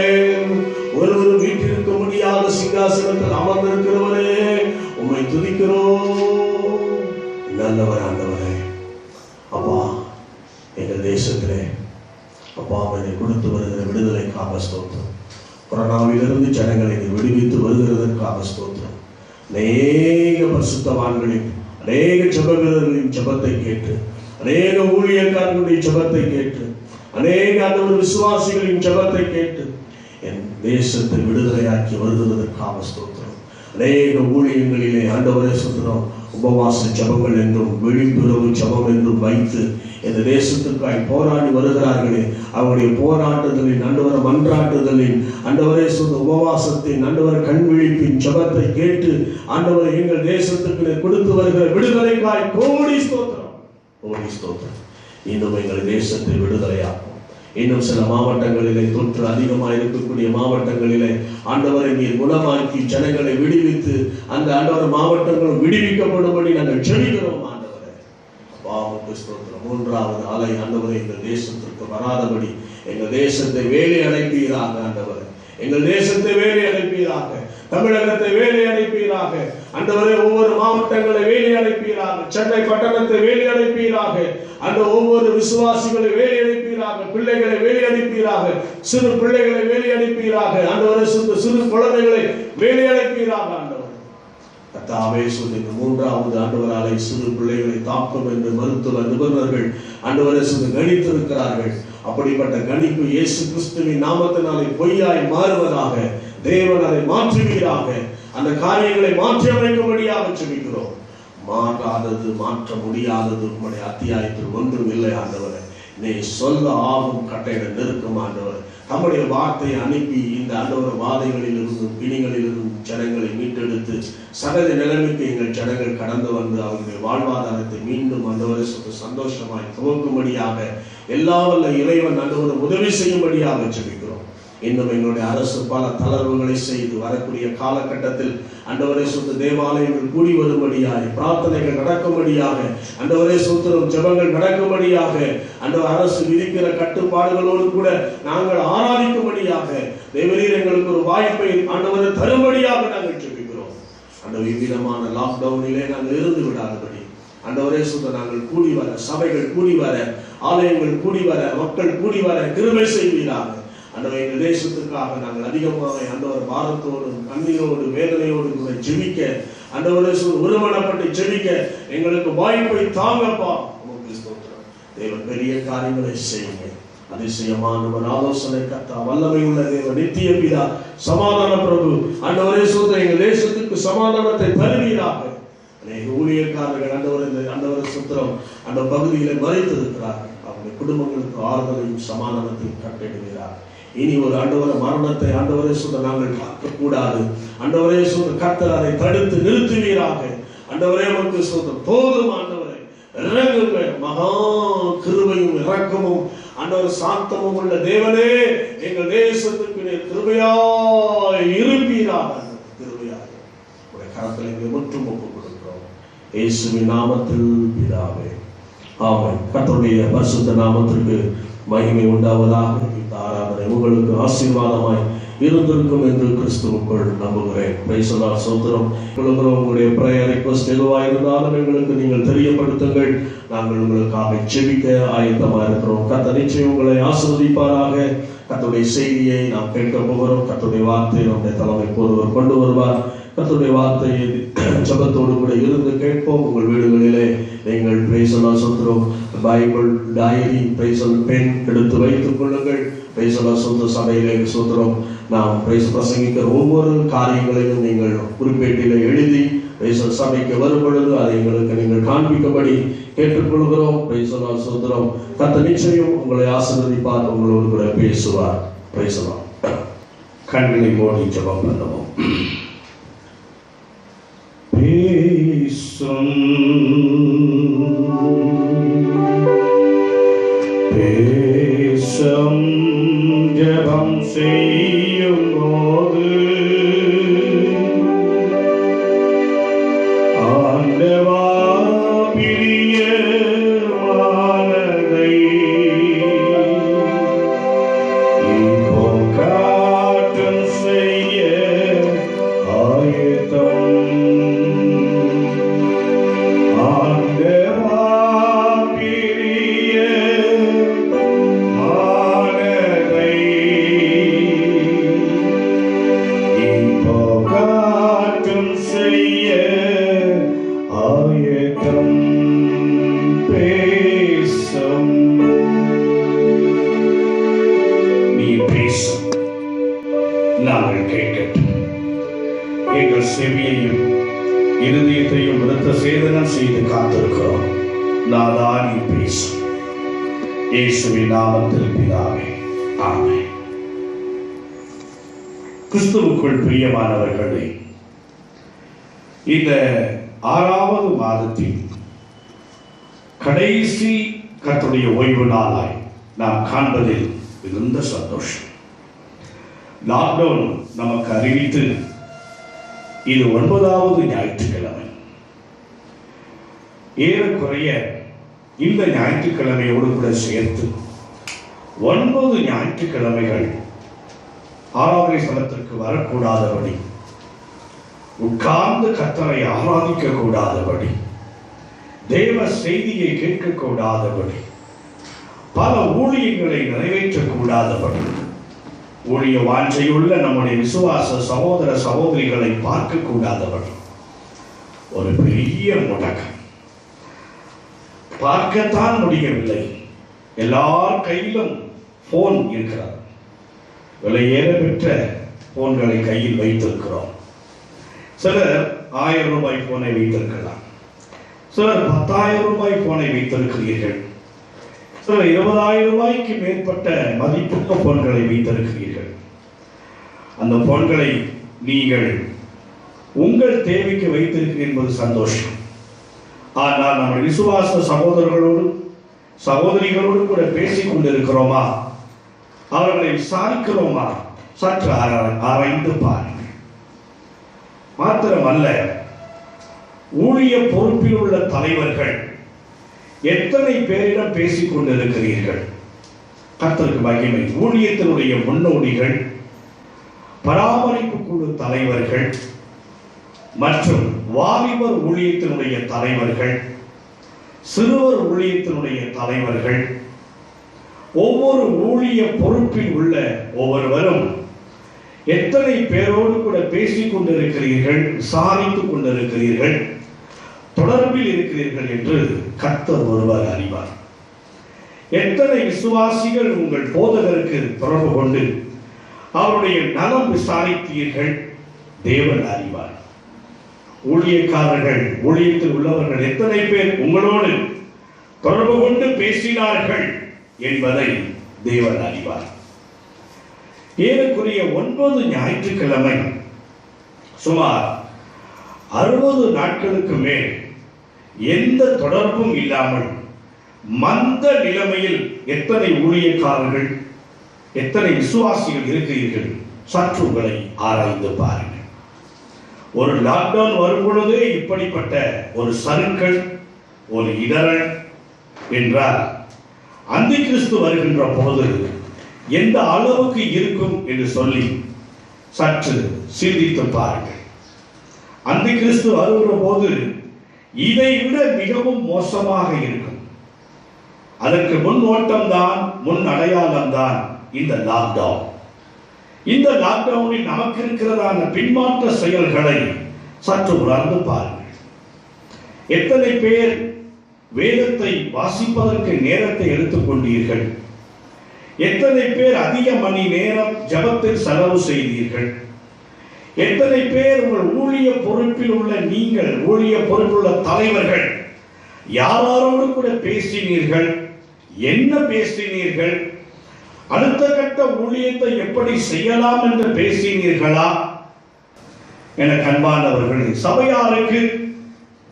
ஒருவரும் வீற்றிருக்க முடியாத சிங்காசனத்தில் அமர்ந்திருக்கிறவரே, உம்மை துதிக்கிறோம். நல்லவர் ஆண்டவரே. அப்பா, எங்கள் தேசத்திலே அப்பா என்னை கொடுத்து வருகிற விடுதலைக்காக ஸ்தோத்திரம். கொரோனாவிலிருந்து ஜனங்களை விடுவித்து வருகிறதற்காக ஸ்தோத்திரம். அநேக பரிசுத்தவான்களின் அநேக ஜெப வீரர்களின் ஜெபத்தை கேட்டு, அநேக ஊழியக்காரர்களுடைய ஜெபத்தை கேட்டு, அநேக ஆண்டவர் விசுவாசிகளின் ஜெபத்தை கேட்டு என் தேசத்தை விடுதலையாக்கி வருகிறதற்காக ஸ்தோத்திரம். அநேக ஊழியங்களிலே ஆண்டவரே ஸ்தோத்திரம், உபவாச ஜெபங்கள் என்றும் விழிப்புணர்வு ஜெபம் என்றும் வைத்து இந்த தேசத்துக்காய் போராடி வருகிறார்களே, அவருடைய போராட்டங்களின் ஆண்டவர மன்றாட்டுதலின் ஆண்டவரே சொந்த உபவாசத்தின் ஆண்டவர கண்விழிப்பின் ஜெபத்தை கேட்டு ஆண்டவரை எங்கள் தேசத்துக்கு கொடுத்து வருகிற விடுதலைக்காய் கோடி ஸ்தோத்திரம், கோடி ஸ்தோத்திரம். இன்னும் எங்கள் தேசத்தை விடுதலையாக்கும். இன்னும் சில மாவட்டங்களிலே தொற்று அதிகமாக இருக்கக்கூடிய மாவட்டங்களிலே ஆண்டவரை நீர் குணமாக்கி ஜனங்களை விடுவித்து அந்த ஆண்டவர் மாவட்டங்கள் விடுவிக்கப்படும்படி நாங்கள் ஜெபிக்கிறோம். ஆண்டவரே பாவமுக்கு ஸ்தோத்திரம். மூன்றாவது அலை ஆண்டவரை எங்கள் தேசத்திற்கு வராதபடி எங்கள் தேசத்தை வேலை அடைப்பீராக. ஆண்டவரே எங்கள் தேசத்தை வேலை அடைப்பீராக, தமிழகத்தை வேலை அடைப்பீராக. ஆண்டவரே ஒவ்வொரு மாவட்டங்களை வேலை அடைப்பீராக, சென்னை பட்டணத்தை வேலை அடைப்பீராக. அந்த ஒவ்வொரு விசுவாசிகளை வேலை அடைப்பீராக, பிள்ளைகளை வேலை அடைப்பீராக, சிறு பிள்ளைகளை வேலை அடைப்பீராக. ஆண்டவரே சிறு குழந்தைகளை வேலை அடைப்பீராக. ஆண்டவர் கர்த்தாவே சொல்லி மூன்றாவது ஆண்டவராலே சிறு பிள்ளைகளை தாக்கும் என்று மருத்துவ நிபுணர்கள் ஆண்டவரே சொல்லி கணித்திருக்கிறார்கள். அப்படிப்பட்ட கணிப்பு இயேசு கிறிஸ்துவின் நாமத்தினாலே பொய்யாய் மாறுவதாக தேவன் அதை மாற்றுவீராக. அந்த காரியங்களை மாற்றி அமைக்கும்படியாக ஜெபிக்கிறோம். மாறாதது மாற்ற முடியாதது உம்முடைய அத்தியாயத்தில் ஒன்றும் இல்லை. ஆண்டவரே நீ சொல்ல ஆகும் கட்டையிட நெருக்கும். ஆண்டவர் நம்முடைய வார்த்தையை அனுப்பி இந்த ஆண்டவர் வாதைகளில் இருந்தும் பிணிகளிலிருந்தும் ஜனங்களை மீட்டெடுத்து சகல நிலைமைக்கு எங்கள் ஜனங்கள் கடந்து வந்து அவர்களுடைய வாழ்வாதாரத்தை மீண்டும் ஆண்டவரை சந்தோஷமாய் துவக்கும்படியாக எல்லா வல்ல இறைவன் ஆண்டவர் உதவி செய்யும்படியாக ஜெபிக்கிறோம். இன்னும் எங்களுடைய அரசு பல தளர்வுகளை செய்து வரக்கூடிய காலகட்டத்தில் ஆண்டவரே சொந்த தேவாலயங்கள் கூடி வரும்படியாக, பிரார்த்தனைகள் நடக்கும்படியாக, ஆண்டவரே சொந்தரும் ஜெபங்கள் நடக்கும்படியாக, ஆண்டவர் அரசு விதிக்கிற கட்டுப்பாடுகளோடு கூட நாங்கள் ஆராதிக்கும்படியாக தேவரீர் எங்களுக்கு ஒரு வாய்ப்பை ஆண்டவரை தரும்படியாக நாங்கள் ஜெபிக்கிறோம். அந்த விதமான லாக்டவுனிலே நாங்கள் இருந்து விடாதபடி ஆண்டவரே சொந்த நாங்கள் கூடி வர, சபைகள் கூடி வர, ஆலயங்கள் கூடி வர, மக்கள் கூடி வர கிருபை செய்வீராக. ஆண்டவரே எங்கள் தேசத்துக்காக நாங்கள் அதிகமாக ஆண்டவர் பாரத்தோடு கண்ணீரோடு வேதனையோடு கூட ஜெபிக்க, ஆண்டவரே ஒருமனப்பட்டு ஜெபிக்க எங்களுக்கு வாய்ப்பை தாங்கப்பா. தேவன் பெரிய காரியங்களை செய்யுங்க. அதிசயமான ஆலோசனை கர்த்தா, வல்லமை உள்ள தேவன், நித்திய பிதா, சமாதான பிரபு ஆண்டவரே சொல்ற எங்கள் தேசத்துக்கு சமாதானத்தை தருவீராக. அநேக ஊழியக்காரர்கள் ஆண்டவரை சுத்திரம் அந்த பகுதியில மறைத்திருக்கிறார்கள். அவருடைய குடும்பங்களுக்கு ஆறுதலையும் சமாதானத்தையும் கட்டிடுகிறார். இனி ஒரு ஆண்டவர மரணத்தை ஆண்டவரே சொல்ல நாங்கள் பார்க்க கூடாது. ஆண்டவரே சொல்ல கர்த்தர் அதை தடுத்து நிறுத்துவீராக. ஆண்டவரே நமக்கு சொல்ல போதும். ஆண்டவரே இறங்குங்க. மகா கிருபையும் இரக்கமும் ஆண்டவர் சாந்தமும் உள்ள தேவனே, எங்கள் தேசத்துக்கு நீர் கிருபையாய் இருப்பீராக. கிருபையாக உடைய கரத்தில் எங்களை முற்றும் ஒப்புக் கொடுக்கிறோம். இயேசுவின் நாமத்தில் பிதாவே, ஆமென். கர்த்தருடைய பரிசுத்த நாமத்திற்கு மகிமை உண்டாவதாக. இந்த ஆராதனை உங்களுக்கு ஆசீர்வாதமாய் இருந்திருக்கும் என்று கிறிஸ்துவுக்குள் நம்புகிறேன். Price the Lord. சோத்திரம். உங்களுடைய பிரேயர் ரிக்வெஸ்ட் எதுவாக இருந்தாலும் எங்களுக்கு நீங்கள் தெரியப்படுத்துங்கள். நாங்கள் உங்களுக்காக ஜெபிக்க ஆயத்தமாக இருக்கிறோம். கர்த்தர் நிச்சயம் உங்களை ஆசீர்வதிப்பாராக. கர்த்தருடைய செய்தியை நாம் கேட்க போகிறோம். கர்த்தருடைய வார்த்தையை நம்முடைய தலைமை போதுவர் கொண்டு வருவார். கர்த்தருடைய வார்த்தையை ஜெபத்தோடு கூட இருந்து கேட்போம். உங்கள் வீடுகளிலே நீங்கள் பிரைஸ் தி லார்ட் சொல்கிறோம் பைபிள் டைரி பிரைஸ் பென் எடுத்து வைத்துக் கொள்ளுங்கள். பிரைஸ் தி லார்ட் சொந்த சபையிலே சொல்கிறோம் நாம் பிரைஸ் பிரசங்கிக்கிற ஒவ்வொரு காரியங்களையும் நீங்கள் குறிப்பேட்டிலே எழுதி பிரைஸ் சபைக்கு வரும் பொழுது அதை எங்களுக்கு நீங்கள் காண்பிக்கும்படி கேட்டுக்கொள்கிறோம். பிரைஸ் தி லார்ட் சொல்கிறோம். கர்த்தர் நிச்சயம் உங்களை ஆசீர்வதிப்பார், உங்களோடு கூட பேசுவார். Price the Lord. கண்களை மூடி ஜெபம் பண்ணுவோம். பேசும் ஜெபம் செய்யும் போது ஆண்டவா பிரியமானதை நாங்கள் கேட்கட்டும். எங்கள் செவியையும் இருதயத்தையும் விருத்த சேதனம் செய்து காத்திருக்கிறோம். நாதா நீ பேசு. இயேசுவின் நாமத்தில் பிதாவே, ஆமென். கிறிஸ்துவுக்குள் பிரியமானவர்களே, இந்த 6வது மாதத்தின் கடைசி கர்த்தருடைய ஓய்வு நாளாய் நாம் காண்பதில் மிகுந்த சந்தோஷம். லாக்டவுன் நமக்கு அறிவித்து இது 9வது ஞாயிற்றுக்கிழமை. ஏறக்குறைய இந்த ஞாயிற்றுக்கிழமையோடு கூட சேர்த்து 9 ஞாயிற்றுக்கிழமைகள் ஆராதனை ஸ்தலத்திற்கு வரக்கூடாதபடி, உட்கார்ந்து கர்த்தரை ஆராதிக்க கூடாதபடி, தேவ செய்தியை கேட்கக்கூடாதபடி, பல ஊழியங்களை நிறைவேற்றக்கூடாதபடி, ஊழிய வாஞ்சையுள்ள நம்முடைய விசுவாச சகோதர சகோதரிகளை பார்க்கக்கூடாதபடி ஒரு பெரிய முடக்கம். பார்க்கத்தான் முடியவில்லை. எல்லார் கையிலும் போன் இருக்கிறது. விலையேற பெற்ற போன்களை கையில் வைத்திருக்கிறோம். சிலர் 1000 ரூபாய் போனை வைத்திருக்கலாம், சிலர் 10,000 ரூபாய் போனை வைத்திருக்கிறீர்கள், சிலர் 20,000 ரூபாய்க்கு மேற்பட்ட மதிப்புள்ள போன்களை வைத்திருக்கிறீர்கள். அந்த போன்களை நீங்கள் உங்கள் தேவைக்கு வைத்திருக்கிறீர்கள் என்பது சந்தோஷம். ஆனால் நம்ம விசுவாச சகோதரர்களோடு சகோதரிகளோடு கூட பேசிக் கொண்டிருக்கிறோமா, அவர்களை விசாரிக்கிறோமா, சற்று ஆராய்ந்து பாருங்கள். மாத்திரமல்ல, ஊழிய பொறுப்பில் உள்ள தலைவர்கள் எத்தனை பேரிடம் பேசிக் கொண்டிருக்கிறீர்கள்? கர்த்தருக்கு மகிமை. ஊழியத்தினுடைய முன்னோடிகள், பராமரிப்பு குழு தலைவர்கள் மற்றும் வாலிபர் ஊழியத்தினுடைய தலைவர்கள், சிறுவர் ஊழியத்தினுடைய தலைவர்கள், ஒவ்வொரு ஊழிய பொறுப்பில் உள்ள ஒவ்வொருவரும் எத்தனை பேரோடு கூட பேசிக் கொண்டிருக்கிறீர்கள், விசாரித்துக் கொண்டிருக்கிறீர்கள், தொடர்பில் இருக்கிறீர்கள் என்று கர்த்தர் ஒருவர் அறிவார். எத்தனை விசுவாசிகள் உங்கள் போதகருக்கு தொடர்பு கொண்டு அவருடைய நலம் விசாரித்தீர்கள், தேவன் அறிவார். ஊழியக்காரர்கள், ஊழியத்தில் உள்ளவர்கள் எத்தனை பேர் உங்களோடு தொடர்பு கொண்டு பேசினார்கள் என்பதை தேவன் அறிவார். ஏறக்குறைய 9 ஞாயிற்றுக்கிழமை சுமார் 60 நாட்களுக்கு மேல் எந்த தொடர்பும் இல்லாமல் மந்த நிலைமையில் எத்தனை ஊழியக்காரர்கள், எத்தனை விசுவாசிகள் இருக்கிறீர்கள்? சற்று உங்களை ஆராய்ந்து பாருங்கள். ஒரு லாக்டவுன் வரும் பொழுதே இப்படிப்பட்ட ஒரு சறுக்கல், ஒரு இடரல் என்றால் அந்தி கிறிஸ்து வருகின்ற போது எந்த அளவுக்கு இருக்கும் என்று சொல்லி சற்று சிந்தித்து பாருங்கள். அந்தி கிறிஸ்து வருகிற போது இதை விட மிகவும் மோசமாக இருக்கும். அதற்கு முன் ஓட்டம் தான், முன் அடையாளம் தான் இந்த லாக்டவுன். இந்த லாக்டவுனில் நமக்கு இருக்கிறதான பின்மாற்ற செயல்களை சற்று உணர்ந்து பாருங்கள். எத்தனை பேர் வேதத்தை வாசிப்பதற்கு நேரத்தை எடுத்துக்கொண்டீர்கள்? எத்தனை பேர் அதிக மணி நேரம் ஜபத்தில் செலவு செய்தீர்கள்? எத்தனை பேர் உங்கள் ஊழிய பொறுப்பில் உள்ள நீங்கள், ஊழிய பொறுப்பில் உள்ள தலைவர்கள் யாரோடு கூட பேசினீர்கள்? என்ன பேசினீர்கள்? அடுத்த கட்ட ஊழியத்தை எப்படி செய்யலாம் என்று பேசினீர்களா? என கண்பானவர்கள், சபையாருக்கு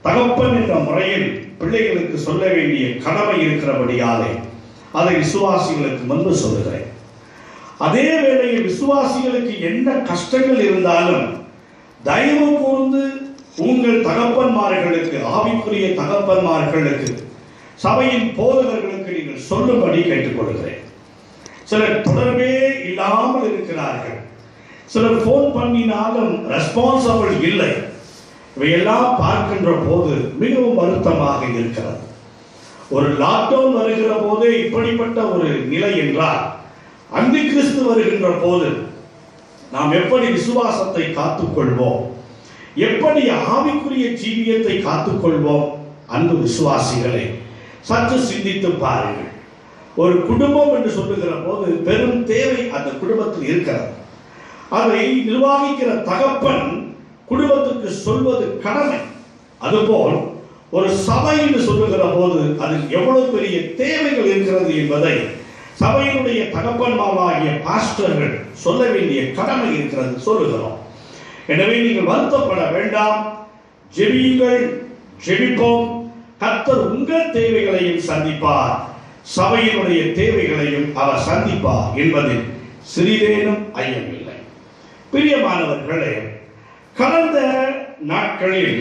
தகப்பன் என்ற முறையில் பிள்ளைகளுக்கு சொல்ல வேண்டிய கடமை இருக்கிறபடியாலே அதை விசுவாசிகளுக்கு முன்பு சொல்லுகிறேன். அதே வேளையில் விசுவாசிகளுக்கு என்ன கஷ்டங்கள் இருந்தாலும் தயவு கூர்ந்து உங்கள் தகப்பன்மார்களுக்கு, ஆவிக்குரிய தகப்பன்மார்களுக்கு, சபையின் போதகர்களுக்கு நீங்கள் சொல்லும்படி கேட்டுக்கொள்கிறேன். சிலர் தொடர்பே இல்லாமல் இருக்கிறார்கள். சிலர் போன் பண்ணினாலும் ரெஸ்பான்சிபிள் இல்லை. இவையெல்லாம் பார்க்கின்ற போது மிகவும் வருத்தமாக இருக்கிறது. ஒரு லாக்டவுன் வருகிற போதே இப்படிப்பட்ட ஒரு நிலை என்றால், அந்தி கிறிஸ்து வருகின்ற போது நாம் எப்படி விசுவாசத்தை காத்துக்கொள்வோம்? எப்படி ஆவிக்குரிய ஜீவியத்தை காத்துக்கொள்வோம்? அன்பு விசுவாசிகளை சற்று சிந்தித்து பாருங்கள். ஒரு குடும்பம் என்று சொல்லுகிற போது பெரும் தேவை அந்த குடும்பத்தில் இருக்கிறது. அதை நிர்வகிக்கிற தகப்பன் குடும்பத்துக்கு சொல்வது கடமை. அதுபோல் ஒரு சபை என்று சொல்லுகிற போது அதில் எவ்வளவு பெரிய தேவைகள் இருக்கிறது என்பதை சபையினுடைய தகப்பன்மாராகிய பாஸ்டர்கள் சொல்ல வேண்டிய கடமை இருக்கிறது சொல்லுகிறோம். எனவே நீங்கள் வருத்தப்பட வேண்டாம், ஜெபியுங்கள், ஜெபிப்போம். கர்த்தர் உங்கள் தேவைகளையும் சந்திப்பார், சபையினுடைய தேவைகளையும் அவர் சந்திப்பார் என்பதில் சிறிதேனும் ஐயமில்லை. பிரியமானவர்களே, கடந்த நாட்களில்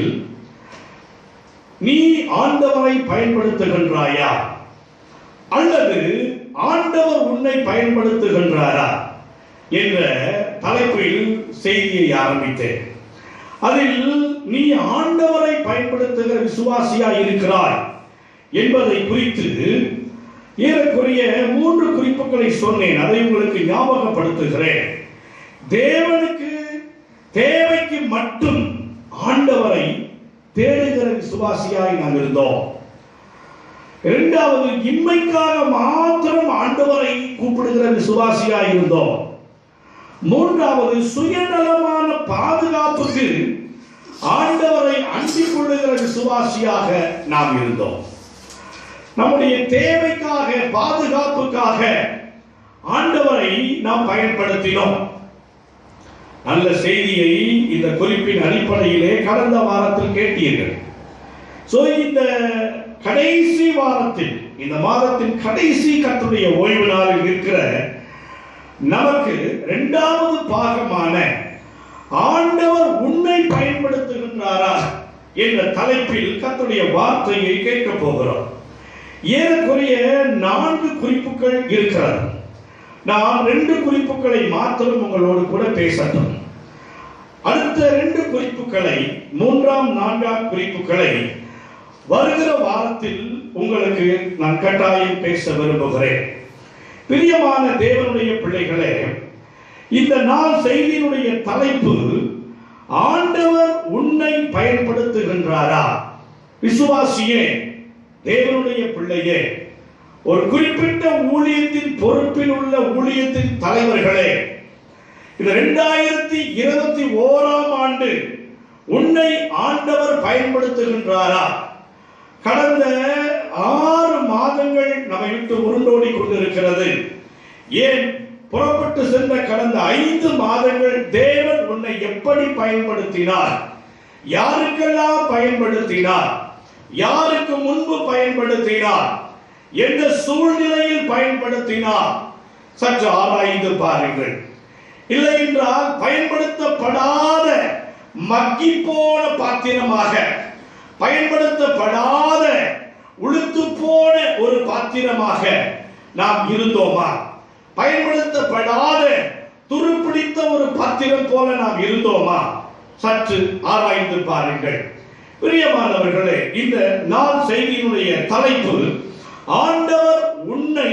நீ ஆண்டவரை பயன்படுத்துகின்றாயா அல்லது ஆண்டவர் உன்னை பயன்படுத்துகின்றாரா என்ற தலைப்பில் செய்தியை ஆரம்பித்தேன். அதில் நீ ஆண்டவரை பயன்படுத்துகிற விசுவாசியா இருக்கிறாய் என்பதை குறித்து ஏறக்குறைய 3 குறிப்புகளை சொன்னேன். அதை உங்களுக்கு ஞாபகப்படுத்துகிறேன். தேவனுக்கு தேவைக்கு மட்டும் ஆண்டவரை தேடுகிற விசுவாசியாய் நாம் இருந்தோம். இரண்டாவது, இன்மைக்காக மாத்திரம் ஆண்டவரை கூப்பிடுகிற விசுவாசியாய் இருந்தோம். மூன்றாவது, சுயநலமான பாதுகாப்புக்கு ஆண்டவரை அண்டிக் கொள்ளுகிற விசுவாசியாக நாம் இருந்தோம். நம்முடைய தேவைக்காக, பாதுகாப்புக்காக ஆண்டவரை நாம் பயன்படுத்தினோம். நல்ல செய்தியை இந்த குறிப்பின் அடிப்படையிலே கடந்த வாரத்தில் கேட்டீர்கள். இந்த கடைசி வாரத்தில், இந்த மாதத்தின் கடைசி கர்த்தருடைய ஓய்வு நாளில் இருக்கிற நமக்கு 2வது பாகமான ஆண்டவர் உன்னை பயன்படுத்துகின்றாரா என்ற தலைப்பில் கர்த்தருடைய வார்த்தையை கேட்க போகிறோம். ஏறக்குறைய 4 குறிப்புகள் இருக்கிறது. நான் 2 குறிப்புகளை மாத்திரம் உங்களோடு கூட பேசட்டும். அடுத்த 2 குறிப்புகளை, 3ஆம் 4ஆம் குறிப்புகளை வருகிற வாரத்தில் உங்களுக்கு நான் கட்டாயம் பேச விரும்புகிறேன். பிரியமான தேவனுடைய பிள்ளைகளே, இந்த நாள் செய்தியினுடைய தலைப்பு ஆண்டவர் உன்னை பயன்படுத்துகின்றாரா? விசுவாசியே, தேவனுடைய பிள்ளையே, ஒரு குறிப்பிட்ட ஊழியத்தின் பொறுப்பில் உள்ள ஊழியத்தின் தலைவர்களே, இது 2021ஆம் ஆண்டு உன்னை ஆண்டவர் பயன்படுத்துகின்றாரா? கடந்த 6 மாதங்கள் நம்மை விட்டு உருண்டோடி கொண்டிருக்கிறது. ஏன் புறப்பட்டு சென்ற கடந்த 5 மாதங்கள் தேவன் உன்னை எப்படி பயன்படுத்தினார்? யாருக்கெல்லாம் பயன்படுத்தினார்? யாருக்கு முன்பு பயன்படுத்தினார்? எந்த சூழ்நிலையில் பயன்படுத்தினார்? சற்று ஆராய்ந்து பாருங்கள். இல்லை என்றால் பயன்படுத்தப்படாத மக்கி போன பாத்திரமாக, பயன்படுத்தப்படாத உளுத்து போன ஒரு பாத்திரமாக நாம் இருந்தோமா? பயன்படுத்தப்படாத துருப்பிடித்த ஒரு பாத்திரம் போல நாம் இருந்தோமா? சற்று ஆராய்ந்து பாருங்கள். பிரியமானவர்களே, இந்த நாள் செய்தியினுடைய தலைப்பு ஆண்டவர் உன்னை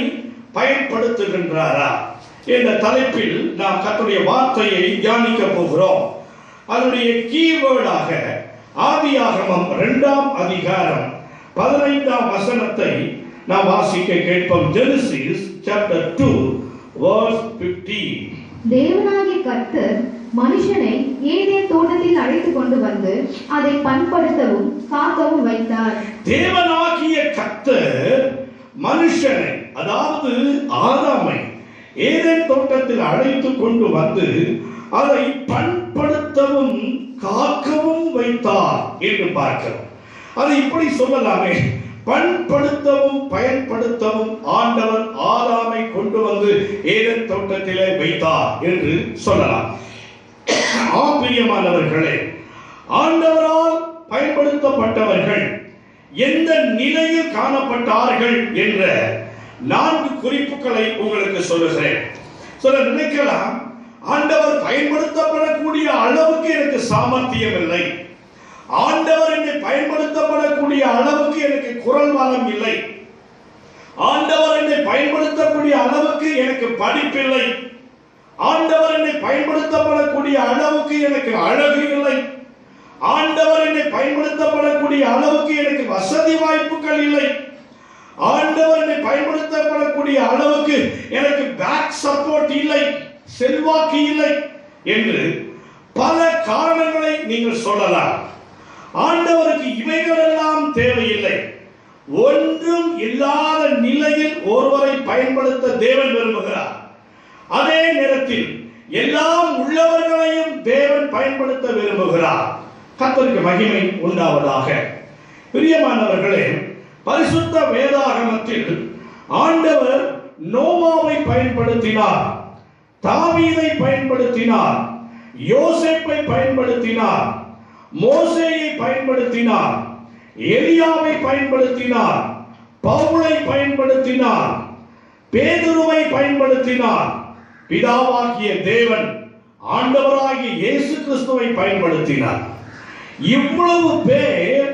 பயன்படுத்துகின்றாரா என்ற தலைப்பில் நாம் கர்த்தருடைய வார்த்தையை தியானிக்க போகிறோம். அதனுடைய கீவேர்டாக ஆதியாகமம் 2ஆம் அதிகாரம் 15ஆம் வசனத்தை நாம் வாசிக்க கேட்போம். Genesis chapter 2 verse 15. தேவனாகிய கர்த்தர் மனுஷனை ஏதேன் தோட்டத்தில் அழைத்து கொண்டு வந்து அதை பண்படுத்தவும் காக்கவும் வைத்தார். தேவனாகிய கர்த்தர் மனுஷனை, அதாவது ஆதாமை, ஏதேன் தோட்டத்தில் அழைத்து கொண்டு வந்து அதை பண்படுத்தவும் காக்கவும் வைத்தார் என்று பார்க்கிறோம். அதை இப்படி சொல்லலாமே, பண்படுத்தவும் பயன்படுத்தவும் ஆண்டவர் ஆதாமை கொண்டு வந்து ஏதேன் தோட்டத்திலே வைத்தார் என்று சொல்லலாம். பிரியமானவர்களே, ஆண்டவரால் பயன்படுத்தப்பட்டவர்கள் எந்த நிலையில் காணப்பட்டார்கள் என்ற 4 குறிப்புகளை உங்களுக்கு சொல்லுகிறேன். சிலர் நினைக்கலாம், ஆண்டவர் பயன்படுத்தப்படக்கூடிய அளவுக்கு எனக்கு சாமர்த்தியம் இல்லை, ஆண்டவர் என்னை பயன்படுத்தப்படக்கூடிய அளவுக்கு எனக்கு குரல் வளம் இல்லை, ஆண்டவர் என்னை பயன்படுத்தக்கூடிய அளவுக்கு எனக்கு படிப்பில்லை, ஆண்டவர் என்னை பயன்படுத்தப்படக்கூடிய அளவுக்கு எனக்கு அழகு இல்லை, ஆண்டவர் என்னை பயன்படுத்தப்படக்கூடிய அளவுக்கு எனக்கு வசதி வாய்ப்புகள் இல்லை, ஆண்டவர் என்னை பயன்படுத்தப்படக்கூடிய அளவுக்கு எனக்கு பேக் சப்போர்ட் இல்லை, செல்வாக்கு இல்லை, என்று பல காரணங்களை நீங்கள் சொல்லலாம். ஆண்டவருக்கு இவைகளெல்லாம் தேவையில்லை. ஒன்றும் இல்லாத நிலையில் ஒருவரை பயன்படுத்த தேவன் விரும்புகிறார். அதே நேரத்தில் எல்லாம் உள்ளவர்களையும் தேவன் பயன்படுத்த விரும்புகிறார். கர்த்தருக்கு மகிமை உண்டாவதாக. பிரியமானவர்களே, பரிசுத்த வேதாகமத்தில் ஆண்டவர் நோவாவை பயன்படுத்தினார், தாவீதை பயன்படுத்தினார், யோசேப்பை பயன்படுத்தினார், மோசேயை பயன்படுத்தினார், எலியாவை பயன்படுத்தினார், பவுலை பயன்படுத்தினார், பேதுருவை பயன்படுத்தினார், பிதாவாகிய தேவன் ஆண்டவராகிய இயேசு கிறிஸ்துவை பயன்படுத்தினார். இவ்வளவு பேர்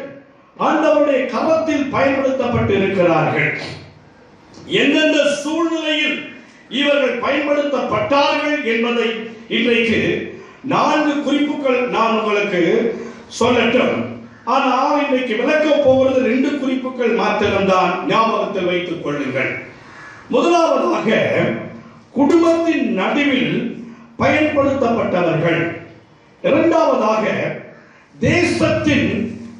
ஆண்டவருடைய கரத்தில் பயன்படுத்தப்பட்டிருக்கிறார்கள். எந்தெந்த சூழ்நிலையில் இவர்கள் பயன்படுத்தப்பட்டார்கள் என்பதை இன்றைக்கு 4 குறிப்புகள் நான் உங்களுக்கு சொல்லட்டும். ஆனால் இன்றைக்கு விளக்க போகிறது 2 குறிப்புகள் மாத்திரம்தான். ஞாபகத்தில் வைத்துக் கொள்ளுங்கள். முதலாவதாக, குடும்பத்தின் நடுவில் பயன்படுத்தப்பட்டவர்கள். இரண்டாவதாக, தேசத்தின்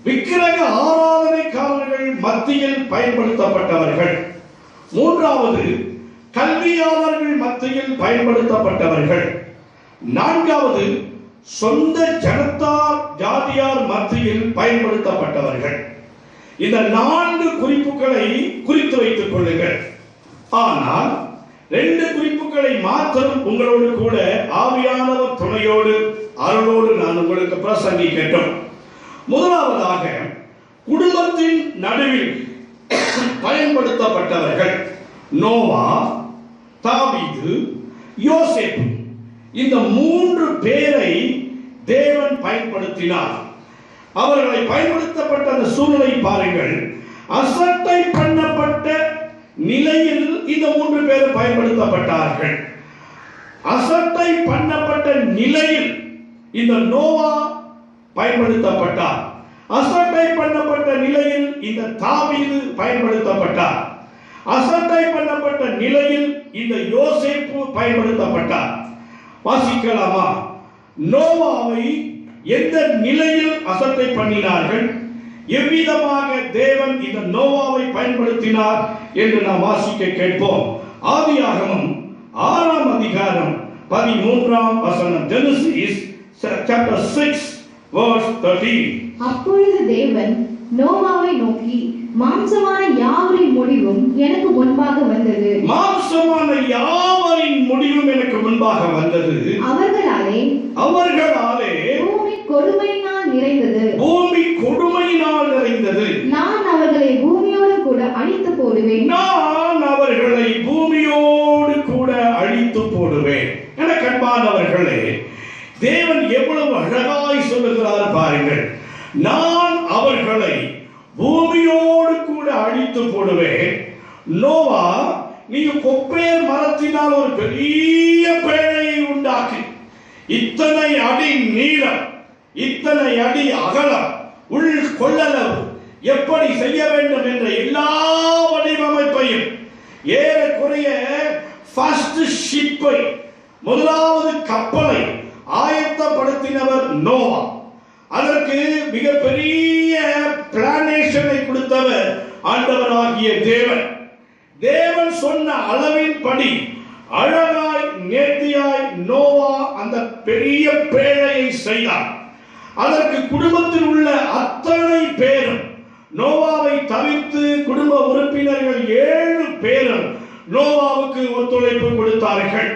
விக்கிரக ஆராதனைக்காரர்கள் மத்தியில் பயன்படுத்தப்பட்டவர்கள். மூன்றாவது, கல்வியாளர்கள் மத்தியில் பயன்படுத்தப்பட்டவர்கள். நான்காவது, சொந்த ஜனத்தார் ஜாதியார் மத்தியில் பயன்படுத்தப்பட்டவர்கள். இந்த 4 குறிப்புகளை குறித்து வைத்துக் கொள்ளுங்கள். ஆனால் 2 குறிப்புகளை மாத்திரம் உங்களோடு கூட ஆவியானவர் துணையோடு அருளோடு நான் உங்களுக்கு பிரசங்கிக்கட்டும். முதலாவதாக, குடும்பத்தின் நடுவில் பயன்படுத்தப்பட்டவர்கள் நோவா, தாவீது, யோசேப்பு. இந்த 3 பேரை தேவன் பயன்படுத்தினார். அவர்களை பயன்படுத்தப்பட்ட அந்த சூழ்நிலை பாருங்கள். அசட்டை பண்ணப்பட்ட நிலையில் இந்த 3 பேர் பயன்படுத்தப்பட்டார்கள். அசட்டை பண்ணப்பட்ட நிலையில் இந்த நோவா பயன்படுத்தப்பட்டார். அசட்டை பண்ணப்பட்ட நிலையில் இந்த தாவீது பயன்படுத்தப்பட்டார். அசட்டை பண்ணப்பட்ட நிலையில் இந்த யோசேப்பு பயன்படுத்தப்பட்டார். வாசிக்கலாமா? நோவாவை எந்த நிலையில் அசட்டை பண்ணினார்கள், எவ்விதமாக தேவன் இந்த நோவாவை பயன்படுத்தினார் என்று நாம் வாசிக்க கேட்போம். ஆதியாகமம் 6ஆம் அதிகாரம் 13ஆம் வசனம். Genesis chapter 6 verse 13. அப்பொழுது தேவன் நோவாவை நோக்கி, மாம்சமான யாவரின் முடிவும் எனக்கு முன்பாக வந்தது. மாம்சமான யாவரின் முடிவும் எனக்கு முன்பாக வந்தது. அவர்களாலே பூமி கொடுமையினால் நிறைந்தது. பூமி கொடுமையினால் நிறைந்தது. நான் அவர்களை பூமியோடு கூட அழித்து போடுவேன். நான் அவர்களை பூமியோடு கூட அழித்து போடுவேன். என கண்பானவர்களே, தேவன் எவ்வளவு அழகாய் சொல்லுகிறார் பாருங்கள். நான் அவர்களை பூமியோடு கூட அழித்து போடுவேன். நோவா, நீ கொப்பேர் மரத்தினால் ஒரு பெரிய பேழையை உண்டாக்கி, இத்தனை அடி நீளம், இத்தனை அடி அகலம், உள் கொள்ளளவு எப்படி செய்ய வேண்டும் என்ற எல்லா வடிவமைப்பையும், ஏறக்குறைய ஃபர்ஸ்ட் ஷிப்பை, முதலாவது கப்பலை ஆயத்தப்படுத்தினவர் நோவா. அதற்கு மிகப்பெரிய பிளானேஷனை கொடுத்தவர் ஆண்டவராகிய தேவன். தேவன் சொன்ன அளவின்படி அழகாய் நேர்த்தியாய் நோவா அந்த பெரிய பேழையை செய்தார். அதற்கு குடும்பத்தில் உள்ள அத்தனை பேரும், நோவாவை தவிர்த்து குடும்ப உறுப்பினர்கள் 7 பேரும் நோவாவுக்கு ஒத்துழைப்பு கொடுத்தார்கள்.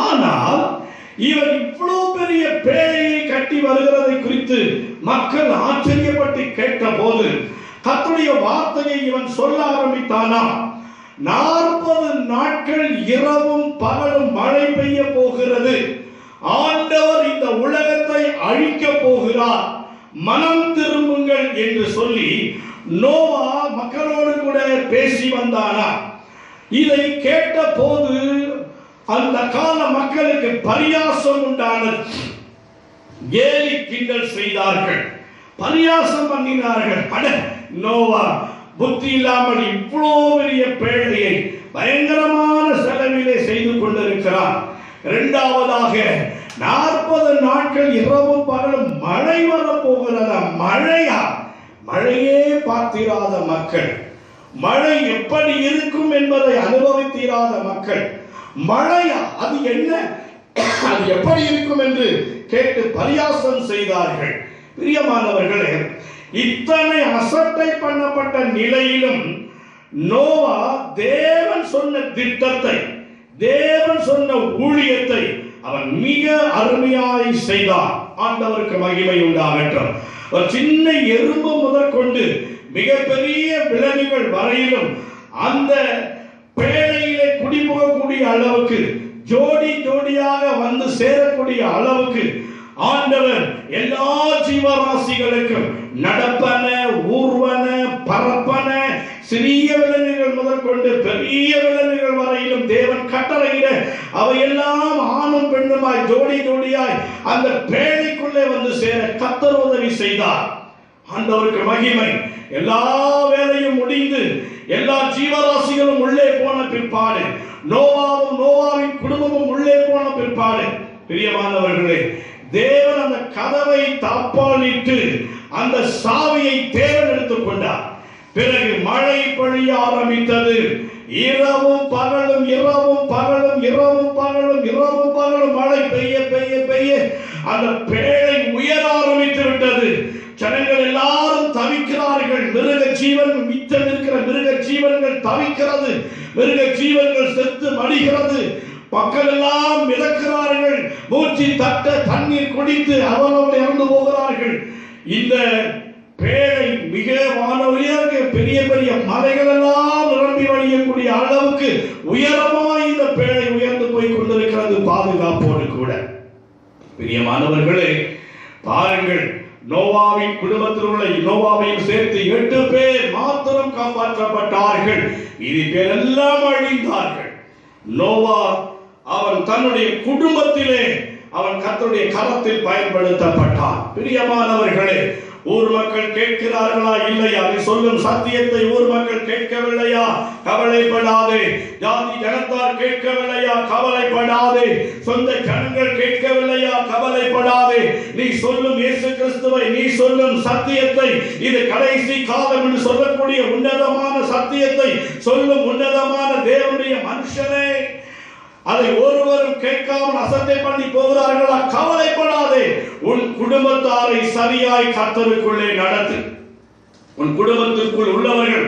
ஆனால் இவர் இவ்வளவு பெரிய பேழையை கட்டி வருகிறதை குறித்து மக்கள் ஆச்சரியப்பட்டு கேட்ட போது கர்த்தருடைய வார்த்தையை இவன் சொல்ல ஆரம்பித்தானா, 40 நாட்கள் இரவும் பகலும் மழை பெய்ய போகிறது, ஆண்டவர் இந்த உலகத்தை அழிக்க போகிறார், மனம் திரும்புங்கள் என்று சொல்லி நோவா மக்களோடு கூட பேசி வந்தானா. இதை கேட்ட போது அந்த கால மக்களுக்கு பரியாசம் உண்டானது. கேலி கிண்டல் செய்தார்கள், பரியாசம் பண்ணினார்கள். அட, நோவா புத்தி இல்லாமல் இவ்வளோ பெரிய பேழையை பயங்கரமான செலவிலே செய்து கொண்டிருக்கிறார். இரண்டாவதாக 40 நாட்கள் இரவும் பகலும் மழை வரப்போகிறதா? மழையா? மழையே பார்த்திராத மக்கள், மழை எப்படி இருக்கும் என்பதை அனுபவித்தீராத மக்கள், மழையா அது என்ன, அது எப்படி இருக்கும் என்று கேட்டு பரியாசம் செய்தார்கள். பிரியமானவர்களே, இத்தனை அசட்டை பண்ணப்பட்ட நிலையிலும் நோவா தேவன் சொன்ன திட்டத்தை, தேவன் சொன்ன ஊழியத்தை அவன் மிக அருமையாய் செய்தான். ஆண்டவருக்கு மகிமை உண்டாகட்டும். ஒரு சின்ன எறும்பு முதற்கொண்டு மிகப்பெரிய விலங்குகள் வரையிலும் அந்த பேழையிலே குடிபுகக்கூடிய அளவுக்கு, ஜோடி ஜோடியாக வந்து சேரக்கூடிய அளவுக்கு ஆண்டவர் எல்லா ஜீவராசிகளுக்கும் நடப்பன, ஊர்வன, பரப்பன, சிறிய விலங்குகள் முதற்கொண்டு பெரிய விலங்குகள் வரையிலும் தேவன் கட்டளையிட அவையெல்லாம் ஆணும் பெண்ணுமாய் ஜோடி ஜோடியாய் அந்த பேழைக்குள்ளே வந்து சேர கர்த்தர் உதவி செய்தார். ஆண்டவருக்கு மகிமை. எல்லா வேலையும் முடிந்து எல்லா ஜீவராசிகளும் உள்ளே போன பிற்பாடு, நோவாவும் நோவாவின் குடும்பமும் உள்ளே போன பிற்பாடு, பிரியமானவர்களே, தேவன் அந்த கதவை தாப்பாலிட்டு அந்த சாவியை தேவன் எடுத்துக் கொண்டார். பிறகு மழை பொழிய ஆரம்பித்தது. இரவும் பகலும், இரவும் பகலும், இரவும் பகலும், இரவும் பகலும் மழை பெய்ய பெய்ய பெய்ய அந்த பேழை உயர ஆரம்பித்து விட்டது. ஜனங்கள் எல்லாரும் தவிக்கிறார்கள். மிருக ஜீவன், மிச்சம் இருக்கிற மிருக ஜீவன்கள் தவிக்கிறது. மிருக ஜீவன்கள் செத்து மடிகிறது. மக்கள் எல்லாம் மிதக்கிறார்கள். மூச்சு தட்ட தண்ணீர் குடித்து அவரோடு இறந்து போகிறார்கள். இந்த பேழை மிக வானொலியாக பெரிய பெரிய மலைகள் எல்லாம் நிரம்பி வழியக்கூடிய அளவுக்கு உயரமாய் இந்த பேழை உயர்ந்து போய் கொண்டிருக்கிறது, பாதுகாப்போடு கூட. பிரியமானவர்களே, பாருங்கள், நோவாவின் குடும்பத்தில் உள்ள நோவாவையும் சேர்த்து 8 பேர் மாத்திரம் காப்பாற்றப்பட்டார்கள். இது பேர் எல்லாம் அழிந்தார்கள். நோவா அவன் தன்னுடைய குடும்பத்திலே அவன் கர்த்தருடைய கரத்தில் பயன்படுத்தப்பட்டான். பிரியமானவர்களே, ஊர் மக்கள் கேட்கிறார்களா இல்லையா? நீ சொல்லும் சத்தியத்தை ஊர் மக்கள் கேட்கவில்லையா? கவலைப்படாதே. ஜாதி ஜனத்தார் கேட்கவில்லையா? கவலைப்படாதே. சொந்த ஜனங்கள் கேட்கவில்லையா? கவலைப்படாதே. நீ சொல்லும் இயேசு கிறிஸ்துவை, நீ சொல்லும் சத்தியத்தை, இது கடைசி காலம் என்று சொல்லக்கூடிய உன்னதமான சத்தியத்தை சொல்லும் உன்னதமான தேவனுடைய மனுஷனே, அதை ஒருவரும் கேட்காமல் அசட்டை பண்ணி போகிறார்களா? கவலைப்படாதே. உன் குடும்பத்தாரை சரியாய் கர்த்தருக்குள்ளே நடத்து. உன் குடும்பத்திற்குள் உள்ளவர்கள்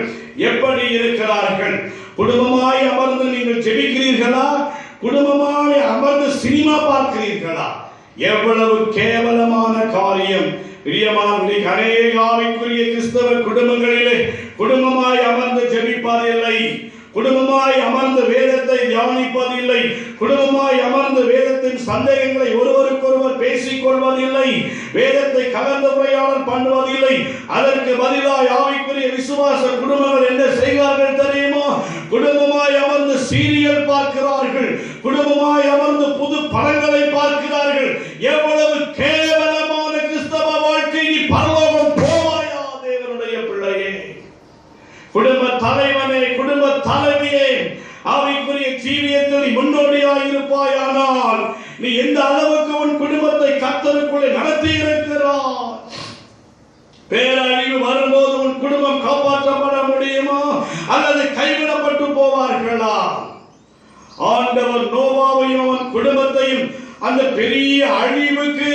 எப்படி இருக்கிறார்கள்? குடும்பமாய் அமர்ந்து நீங்கள் ஜெபிக்கிறீர்களா? குடும்பமாய் அமர்ந்து சினிமா பார்க்கிறீர்களா? எவ்வளவு கேவலமான காரியம். பிரியமானவர்களே, அநேக ஆவிக்குரிய கிறிஸ்தவ குடும்பங்களிலே குடும்பமாய் அமர்ந்து ஜெபிப்பதில்லை, குடும்பமாய் அமர்ந்து வேதத்தை தியானிப்பதில்லை, குடும்பமாய் அமர்ந்து வேதத்தின் சந்தேகங்களை ஒருவருக்கொருவர் பேசிக் கொள்வதில்லை, வேதத்தை கலந்து உரையாடல் பண்ணுவதில்லை. அதற்கு பதிலாக ஆவிக்குரிய விசுவாச குடும்பங்கள் என்ன செய்வார்கள் தெரியுமா? குடும்பமாய் அமர்ந்து சீரியல் பார்க்கிறார்கள், குடும்பமாய் அமர்ந்து புது படங்களை பார்க்கிறார்கள். எவ்வளவு கேவலமான கிறிஸ்தவ வாழ்க்கை! நீ பரலோகம் போவாயா தேவனுடைய பிள்ளையே? குடும்ப தலைவனே, குடும்ப தலைவியே, ஆவிக்குரிய ஜீவியத்தில் முன்னோடியாய் இருப்பாயானால் நீ எந்த அளவுக்கு உன் குடும்பத்தை கர்த்தருக்குள்ளே நடத்தி இருக்கிறாய்? பேரழிவு வரும்போது உன் குடும்பம் காப்பாற்றப்பட முடியுமா அல்லது கைவிடப்பட்டு போவார்களா? ஆண்டவர் நோவாவையும் அவன் குடும்பத்தையும் அந்த பெரிய அழிவுக்கு,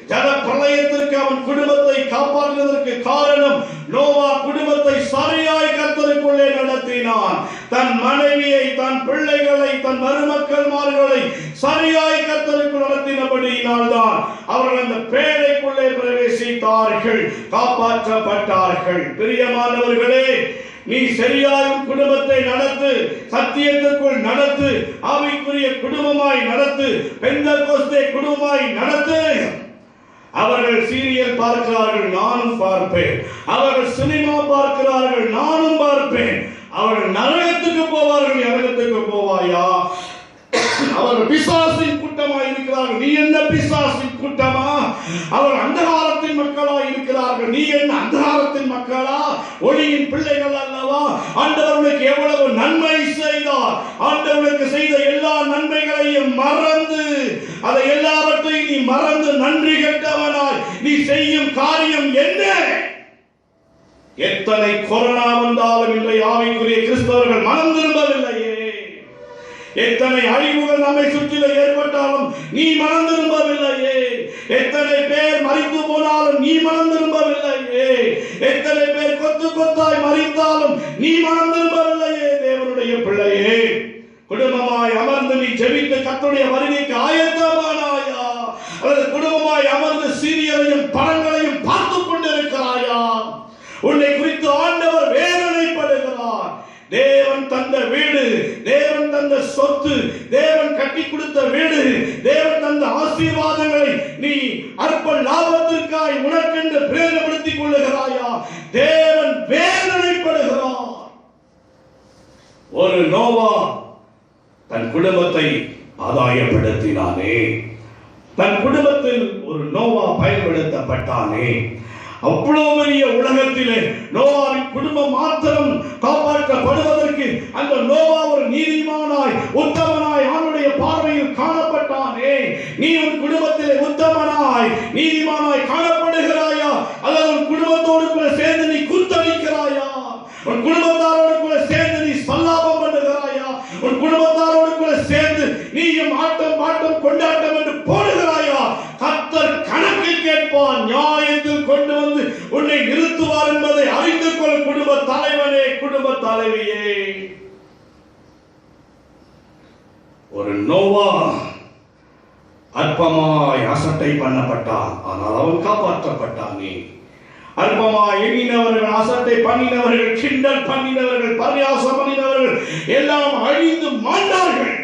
ஜல பிரளயத்திற்கு அவன் குடும்பத்தை காப்பாற்றுவதற்கு காரணம் நோவா குடும்பத்தை சரியாய் கர்த்தருக்குள்ளே நடத்தினான். தன் மனைவியை, தன் பிள்ளைகளை, தன் மருமக்கள்மார்களை சரியாய் கர்த்தருக்குள் நடத்தினபடியினால் தான் அவர்கள் அந்த பேழைக்குள்ளே பிரவேசித்தார்கள், காப்பாற்றப்பட்டார்கள். பிரியமானவர்களே, நீ சரியாயும் குடும்பத்தை நடத்து, சத்தியத்திற்குள் நடத்து, ஆவிக்குரிய குடும்பமாய் நடத்து, பெந்தெகோஸ்தே குடும்பமாய் நடத்து. அவர்கள் சீரியல் பார்க்கிறார்கள், நானும் பார்ப்பேன். அவர்கள் சினிமா பார்க்கிறார்கள், நானும் பார்ப்பேன். அவர்கள் நரகத்துக்கு போவார்கள், நரகத்துக்கு போவாயா? அவர்கள் பிசாசின் கூட்டமாக இருக்கிறார்கள். நீ என்ன பிசாசின் கூட்டமா? அவர் அந்தகாரத்தின் மக்களாக இருக்கிறார்கள். நீ என்ன அந்தகாரத்தின் மக்களா? ஒளியின் பிள்ளைகள் அல்லவா? ஆண்டவர்களுக்கு எவ்வளவு நன்மை செய்தார். ஆண்டவர்களுக்கு செய்த எல்லா நன்மைகளையும் மறந்து, அதை எல்லாவற்றையும் நீ மறந்து நன்றி கெட்டவனாய் நீ செய்யும் காரியம் என்ன? எத்தனை கொரோனா வந்தாலும் இன்றைய ஆவிக்குரிய கிறிஸ்தவர்கள் மனம் திரும்பவில்லையே. எத்தனை அழிவுகள் நம்மை சுற்றில ஏற்பட்டாலும் நீ மனம் திரும்பவில்லையே. எத்தனை பேர் மரித்து போனாலும் நீ மனம் திரும்பவில்லையே. எத்தனை பேர் கொத்து கொத்தாய் மரித்தாலும் நீ மனம் திரும்பவில்லையே. தேவனுடைய பிள்ளையே, குடும்பமாய் அமர்ந்து நீ ஜெபித்து கர்த்தருடைய வருகைக்கு ஆயத்தமானாயா? அல்லது குடும்பமாய் அமர்ந்து சீரியலையும் படங்களையும் பார்த்துக் கொண்டிருக்கிறாயா? உன்னை குறித்து ஆண்டவர் வேதனைப்படுகிறார். தேவன் தந்த வீடு, தேவன் தந்த சொத்து, தேவன் கட்டி கொடுத்த வீடு, தேவன் தந்த ஆசீர்வாதங்களை நீ அற்ப லாபத்திற்காய் உனக்கென்று பிரயோகப்படுத்திக் கொள்ளுகிறாயா? தேவன் வேதனைப்படுகிறார். ஒரு நோவா தன் குடும்பத்தை ஆதாயப்படுத்தினானே. தன் குடும்பத்தில் ஒரு நோவா பயன்படுத்தப்பட்டானே. அவ்வளவு பெரிய உலகத்திலே நோவாவின் குடும்பம் மாத்திரம் காப்பாற்றப்படுவதற்கு அந்த நோவா ஒரு நீதிமானாய் உத்தமனாய் அவனுடைய பார்வையில் காணப்பட்டானே. நீ உன் குடும்பத்திலே உத்தமனாய் நீதிமானாய் காணப்படுகிறாயா? அல்லது உன் குடும்பத்தோடு கூட சேர்ந்து நீ கூத்தடிக்கிறாயா? உன் குடும்பத்தாரோடு கூட சேர்ந்து நீ சல்லாபம் பண்ணுகிறாயா? உன் குடும்பத்தாரோடு கூட சேர்ந்து நீயும் ஆட்டம் பாட்டம் கொண்டாட்டம் என்று போடுகிறாயா? கர்த்தர் கணக்கு கேட்பார். நியாயத்தில் கொண்டு வந்து உன்னை நிறுத்துவார் என்பதை அறிந்து கொள் குடும்ப தலைவனே, குடும்ப தலைவியே. ஒரு நோவா அற்பமாய் அசட்டை பண்ணப்பட்டான், ஆனால் அவன் காப்பாற்றப்பட்டானே. அற்பமாய் எண்ணினவர்கள், அசட்டை பண்ணினவர்கள், கிண்டல் பண்ணினவர்கள், பரியாசம் பண்ணினவர்கள் எல்லாம் அழிந்து மாண்டார்கள்.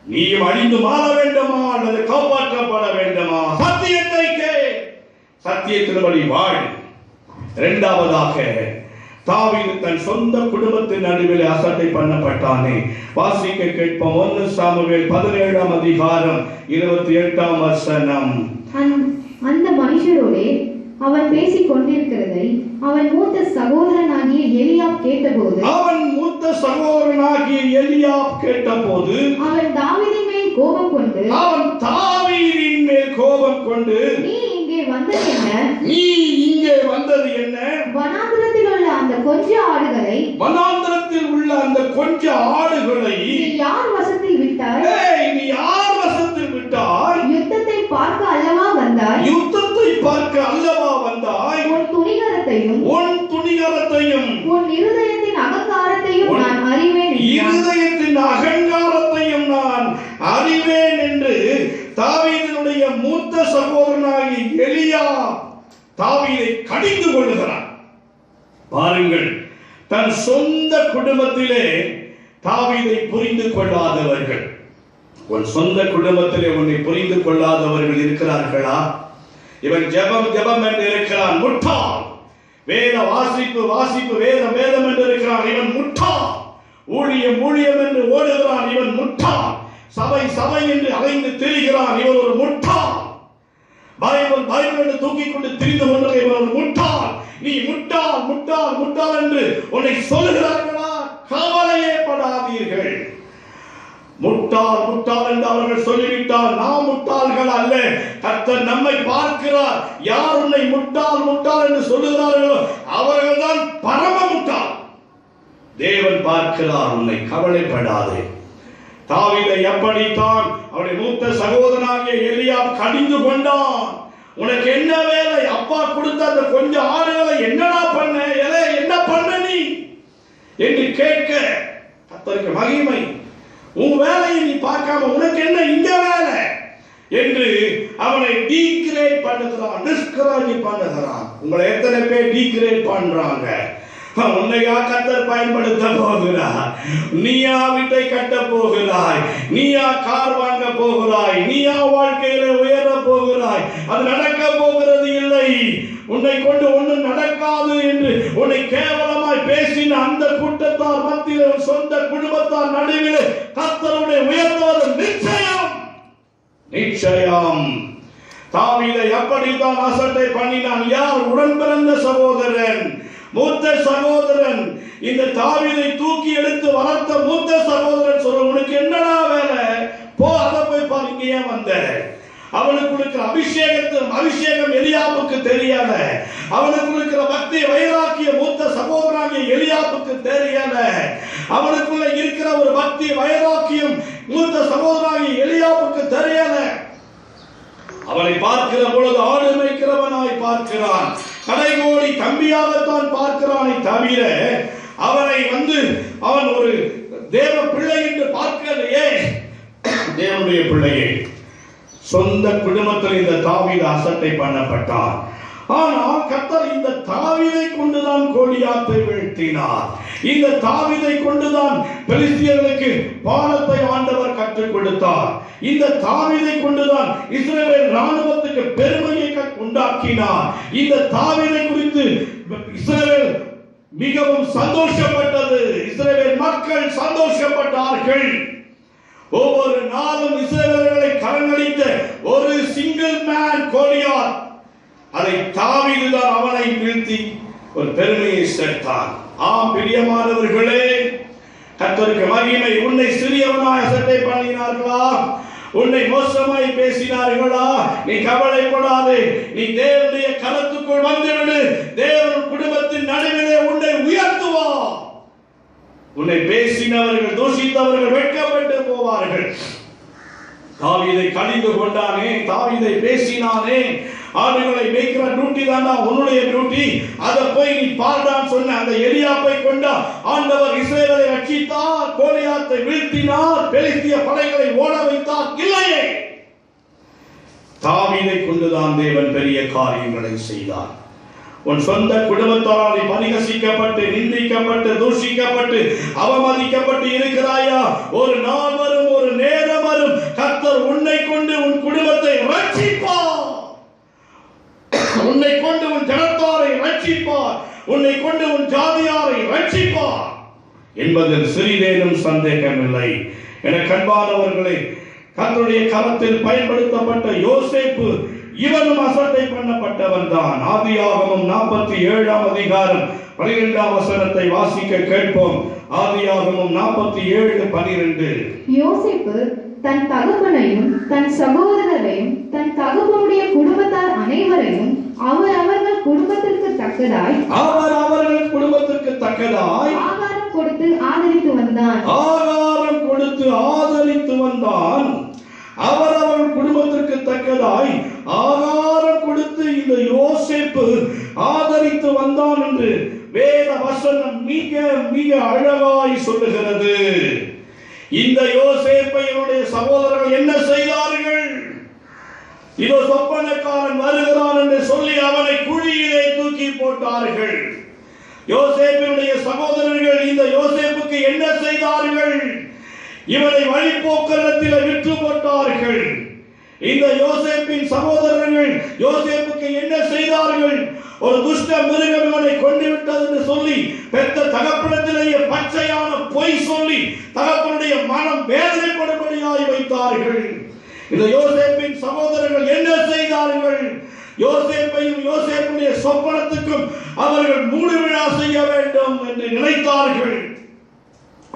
நீயும் அழிந்து மாற வேண்டுமா அல்லது காப்பாற்றப்பட வேண்டுமா? சத்தியத்தை கேள், சத்தியத்தின்படி வாழ். இரண்டாவதாக, தாவீது தன் சொந்த குடும்பத்தின் நடுவில் அசட்டை பண்ணப்பட்டானே. வாசிக்க கேட்போம். 1 சாமுவேல் 17ஆம் அதிகாரம் 28ஆம் வசனம். அந்த மனுஷரோடே அவன் பேசிக் கொண்டிருக்கிறதை அவன் மூத்த சகோதரனாகிய எலியாப் கேட்டபோது அவன் தாவீதின் மேல் கோபம் கொண்டு நீ இங்கே வந்தது என்ன? வனாந்திரத்தில் உள்ள அந்த கொஞ்ச ஆடுகளை நீ யார் வசத்தில் விட்டாய்? யுத்தத்தை பார்க்க அல்லவா வந்தாய்? உன் துணிகரத்தையும் உன் இருதயத்தின் அகங்காரத்தையும் நான் அறிவேன் என்று தாவீதினுடைய மூத்த சகோதரனாகிய எலியா தாவீதை கடிந்து கொள்ளுகிறார். பாருங்கள், தன் சொந்த குடும்பத்திலே தாவீதை புரிந்து கொள்ளாதவர்கள், உன் சொந்த குடும்பத்திலே உன்னை புரிந்து கொள்ளாதவர்கள் இருக்கிறார்களா? இவன் ஜெபம் என்று இருக்கிறான், முட்டாள். வேத வாசிப்பு வேதம் என்று இருக்கிறான், இவன் முட்டாள். ஊழியம் என்று ஓடுகிறான், இவன் முட்டாள். சபை என்று அலைந்து திரிகிறான், இவன் ஒரு முட்டாள். பைபிள் என்று தூக்கிக் கொண்டு திரிந்து கொண்ட இவன் ஒரு முட்டாள். நீ முட்டாள் என்று உன்னை சொல்லுகிறார்களா? கவலையே படாதீர்கள். முட்டாள் என்று அவர்கள் சொல்லிவிட்டால் நாம் முட்டாள்கள் அல்ல. கர்த்தர் நம்மை பார்க்கிறார். யார் உன்னை முட்டாள் என்று சொல்லுகிறார்களோ அவர்கள் தான் பரம முட்டாள். தேவன் பார்க்கிறார் உன்னை, கவலைப்படாதே. தாவீதை எப்படித்தான் அவருடைய மூத்த சகோதரனாகிய எலியாப் கடிந்து கொண்டான். உனக்கு என்ன வேலை? அப்பா கொடுத்த அந்த கொஞ்சம் ஆடுகளை என்னடா பண்ண? என்ன பண்ண நீ என்று கேட்க, கர்த்தருக்கு மகிமை. உன் வேலையை நீ பார்க்காம உனக்கு என்ன இங்க வேலை என்று அவனை டீக்ரேட் பண்ணுகிறான், டிஸ்கரேஜ் பண்ணுகிறான். உங்களை எத்தனை பேர் டீக்ரேட் பண்றாங்க? உன்னையா கர்த்தர் பயன்படுத்த போகிறார்? நீயா வீட்டை கட்ட போகிறாய்? நீயா கார் வாங்க போகிறாய்? நீயா வாழ்க்கையில உயர போகிறாய்? அது நடக்க போகிறது இல்லை. உன்னை கொண்டு ஒன்றும் நடக்காது என்று உன்னை கேவலமாய் பேசின அந்த கூட்டத்தார் மத்தியில் உன் சொந்த குடும்பத்தார் நடுவில் கர்த்தருடைய உயர்த்துவது நிச்சயம். நிச்சயம். தாவீதை அப்படித்தான் அசட்டை பண்ணினான். யார்? உடன் பிறந்த சகோதரன், மூத்த சகோதரன். இந்த தாவீதை தூக்கி எடுத்து வளர்த்த மூத்த சகோதரன் சொல்ல, உனக்கு என்னடா வேலை? போ, அதை போய் பாரு, இங்க ஏன் வந்த? அவனுக்கு இருக்கிற அபிஷேகம் எலியாபுக்கு தெரியல. அவனுக்கு இருக்கிற பக்தி வைராக்கிய மூத்த சகோதரனாகிய எலியாபுக்கு தெரியல. அவனுக்குள்ள இருக்கிற ஒரு பக்தி வைராக்கியம் மூத்த சகோதரனாகிய எலியாபுக்கு தெரியல. அவனை பார்க்கிற பொழுது ஆடு மேய்க்கிறவனாய் பார்க்கிறான், கடைகோடி தம்பியாகத்தான் பார்க்கிறானை தவிர அவனை அவன் ஒரு தேவ பிள்ளை என்று பார்க்கலையே. தேவனுடைய பிள்ளையே, சொந்த குடும்பத்தில் இந்த தாவீது அசட்டை பண்ணப்பட்டார். ஆனால் கர்த்தர் இந்த தாவீதை கொண்டுதான் கோலியாத்தை வீழ்த்தினார். இந்த தாவீதை கொண்டுதான் பெலிஸ்தியர்களுக்கு பாடத்தை ஆண்டவர் கற்றுக் கொடுத்தார். இந்த தாவீதை கொண்டுதான் இஸ்ரவேல் ராணுவத்துக்கு பெருமையை உண்டாக்கினார். இந்த தாவீதை குறித்து இஸ்ரவேல் மிகவும் சந்தோஷப்பட்டது. இஸ்ரவேல் மக்கள் சந்தோஷப்பட்டார்கள். ஒவ்வொரு நாளும் இஸ்ரவேலர்களை கலங்கடித்த ஒரு சிங்கிள் மேன் கோலியாத், அதை தாவீதுதான் அவனை வீழ்த்தி ஒரு பெருமையை சேர்த்தான். ஆம் பிரியமானவர்களே, கர்த்தருக்கு மகிமை. உன்னை சிறியவனாய் அசட்டை பண்ணினார்களா? உன்னை மோசமாய் பேசினார்களா? நீ கவலைப்படாதே. நீ தேவனுடைய கரத்துக்குள் வந்துவிடு. தேவன் குடும்பத்தின் நடுவிலே உன்னை உயர்த்துவார். உன்னை பேசினவர்கள், தூஷித்தவர்கள் வெட்கப்பட்டு போவார்கள். தாவீதை கடிந்து கொண்டானே, தாவீதை பேசினானே, ஆடுகளை மேய்க்கிற டியூட்டி தான்டா உன்னுடைய டியூட்டி, அதை போய் நீ பாருடான்னு சொன்ன அந்த எலியாப்பை கொண்டா ஆண்டவர் இஸ்ரவேலை ரட்சித்தார், கோலியாத்தை வீழ்த்தினார், பெலிஸ்திய படைகளை ஓட வைத்தார். இல்லையே, தாவீதை கொண்டுதான் தேவன் பெரிய காரியங்களை செய்தார். உன் சொந்த குடும்பத்தாரால் பரிகசிக்கப்பட்டு, நிந்திக்கப்பட்டு, தூஷிக்கப்பட்டு, அவமதிக்கப்பட்டு இருக்கிறாயா? ஒரு நாள் வரும், ஒரு நேரம் வரும், கர்த்தர் உன்னை கொண்டு உன் குடும்பத்தை ரட்சிப்பார். உன்னை கொண்டு உன் ஜனத்தாரை ரட்சிப்பார். உன்னை கொண்டு உன் ஜாதியாரை ரட்சிப்பார் என்பதில் சிறிதேனும் சந்தேகமில்லை. என கண்பானவர்களே, கர்த்தருடைய கரத்தில் பயன்படுத்தப்பட்ட யோசேப்பு இவனும் அசட்டை பண்ணப்பட்டவன் தான். ஆதியாகமம் 47ஆம் அதிகாரம் 12ஆம் வசனத்தை வாசிக்க கேட்போம். ஆதியாகமம் 47:12. யோசேப்பு தன் தகப்பனையும் தன் சகோதரரையும் தன் தகப்பனுடைய குடும்பத்தார் அனைவரையும் அவரவர்கள் குடும்பத்திற்கு தக்கதாய் ஆகாரம் கொடுத்து ஆதரித்து வந்தான். அவரவர் குடும்பத்திற்கு தக்கதாய் ஆகாரம் கொடுத்து இந்த யோசேப்பு ஆதரித்து வந்தான் என்று வேத வசனம் மிக மிக அழகாய் சொல்லுகிறது. இந்த யோசேப்பை இவருடைய சகோதரர்கள் என்ன செய்தார்கள்? இதோ சொப்பனக்காரன் வருகிறான் என்று சொல்லி அவனை குழியிலே தூக்கி போட்டார்கள். யோசேப்பினுடைய சகோதரர்கள் இந்த யோசேப்புக்கு என்ன செய்தார்கள்? இவனை வழிபோக்கத்தில் விற்று போட்டார்கள். இந்த யோசேப்பின் சகோதரர்கள் யோசேப்புக்கு என்ன செய்தார்கள்? ஒரு துஷ்ட மிருகம் இவனை கொண்டு விட்டது என்று சொல்லி பெற்ற தகப்பனத்திலேயே பச்சையான பொய் சொல்லி தகப்பனுடைய மனம் வேதனைப்படும்படியாய் வைத்தார்கள். இந்த யோசேப்பின் சகோதரர்கள் என்ன செய்தார்கள்? யோசேப்பையும் யோசேப்புடைய சொப்பனத்துக்கும் அவர்கள் மூடு விழா செய்ய வேண்டும் என்று நினைத்தார்கள்.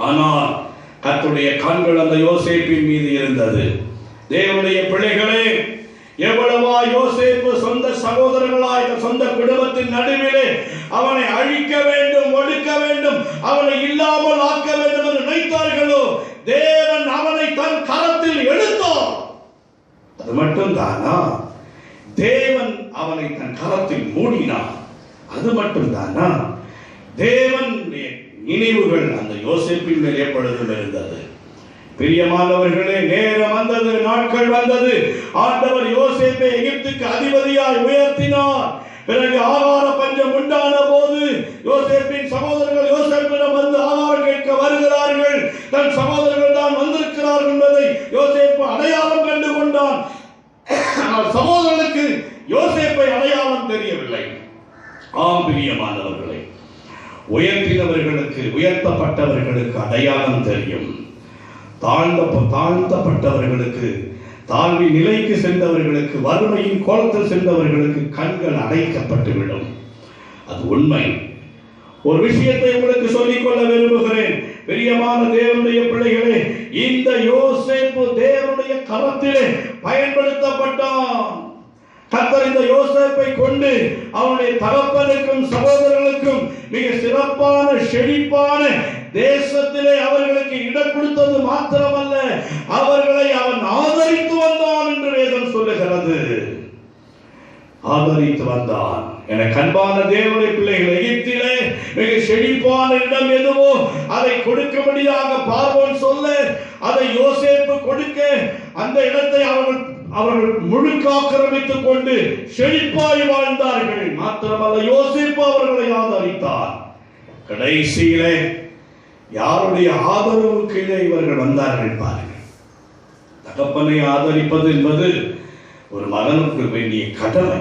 ஆனால் கர்த்தருடைய கண்கள் அந்த யோசேப்பின் மீது இருந்தது. தேவனுடைய பிள்ளைகளே, எவ்வளவா யோசேப்பு சொந்த சகோதரர்களாய் சொந்த குடும்பத்தின் நடுவிலே அவனை அழிக்க வேண்டும், ஒடுக்க வேண்டும், அவனை இல்லாமல் ஆக்க வேண்டும் என்று நினைத்தார்களோ, தேவன் அவனை தன் கரத்தில் எடுத்தார். அது மட்டும்தானா? தேவன் அவனை தன் கரத்தில் மூடினார். அது மட்டும்தானா? தேவனுடைய நினைவுகள் அந்த யோசேப்பின் மேல் எப்பொழுதும் இருந்தது. பிரியமானவர்களே, நேரம் வந்தது, நாட்கள் வந்தது. ஆண்டவர் யோசேப்பை எகிப்துக்கு அதிபதியாய் உயர்த்தினார். பிறகு ஆகார பஞ்சம் உண்டான போது யோசேப்பின் சகோதரர்கள் யோசேப்பிடம் வந்து ஆகாரம் கேட்க வருகிறார்கள். தன் சகோதரர்கள் தான் வந்திருக்கிறார்கள் என்பதை யோசேப்பு அடையாளம் கண்டு கொண்டான். சகோதரனுக்கு யோசேப்பை அடையாளம் தெரியவில்லை. ஆம் பிரியமானவர்களே, உயர்த்தினவர்களுக்கு, உயர்த்தப்பட்டவர்களுக்கு அடையாளம் தெரியும். தாழ்த்தப்பட்டவர்களுக்கு, தாழ்வி நிலைக்கு சென்றவர்களுக்கு, வறுமையின் கோலத்தில் சென்றவர்களுக்கு கண்கள் அடைக்கப்பட்டுவிடும். அது உண்மை. ஒரு விஷயத்தை உங்களுக்கு சொல்லிக்கொள்ள விரும்புகிறேன். பிரியமான தேவனுடைய பிள்ளைகளே, இந்த யோசேப்பு தேவனுடைய கரத்திலே பயன்படுத்தப்பட்டான். கர்த்தர் இந்த யோசேப்பை கொண்டு அவனுடைய தகப்பனுக்கும் சகோதரர்களுக்கும் மிக சிறப்பான செழிப்பான தேசத்திலே அவர்களுக்கு இடம் கொடுத்தது மாத்திரமல்ல, அவர்களை அவன் ஆதரித்து வந்தான் என்று வேதம் சொல்லுகிறது. ஆதரித்து வந்தான். என கண்பான தேவனுடைய பிள்ளைகள், எகிப்திலே மிக செழிப்பான இடம் எதுவோ அதை கொடுக்கும்படியாக பார்வோன் சொல்ல, அதை யோசேப்பு கொடுக்க, அந்த இடத்தை அவர்கள் முழுக்க ஆக்கிரமித்துக் கொண்டு செழிப்பாய் வாழ்ந்தார்கள். மாத்திரமல்ல, யோசேப்பு அவர்களை ஆதரித்தார். கடைசியிலே யாருடைய ஆதரவு கீழே இவர்கள் வந்தார்கள் பாருங்கள். தகப்பனை ஆதரிப்பது என்பது ஒரு மகனுக்கு வேண்டிய கடமை.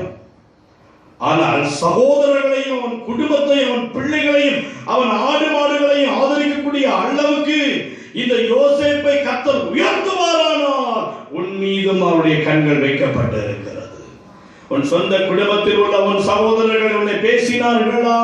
ஆனால் சகோதரர்களையும், அவன் குடும்பத்தையும், அவன் பிள்ளைகளையும், அவன் ஆடு மாடுகளையும் ஆதரிக்கக்கூடிய அளவுக்கு இந்த யோசேப்பை கர்த்தர் உயர்த்துவாரானால் உன் மீதும் அவருடைய கண்கள் வைக்கப்பட்டு இருக்கிறது. உன் சொந்த குடும்பத்தில் உள்ள உன் சகோதரர்கள் உன்னை பேசினார்களா?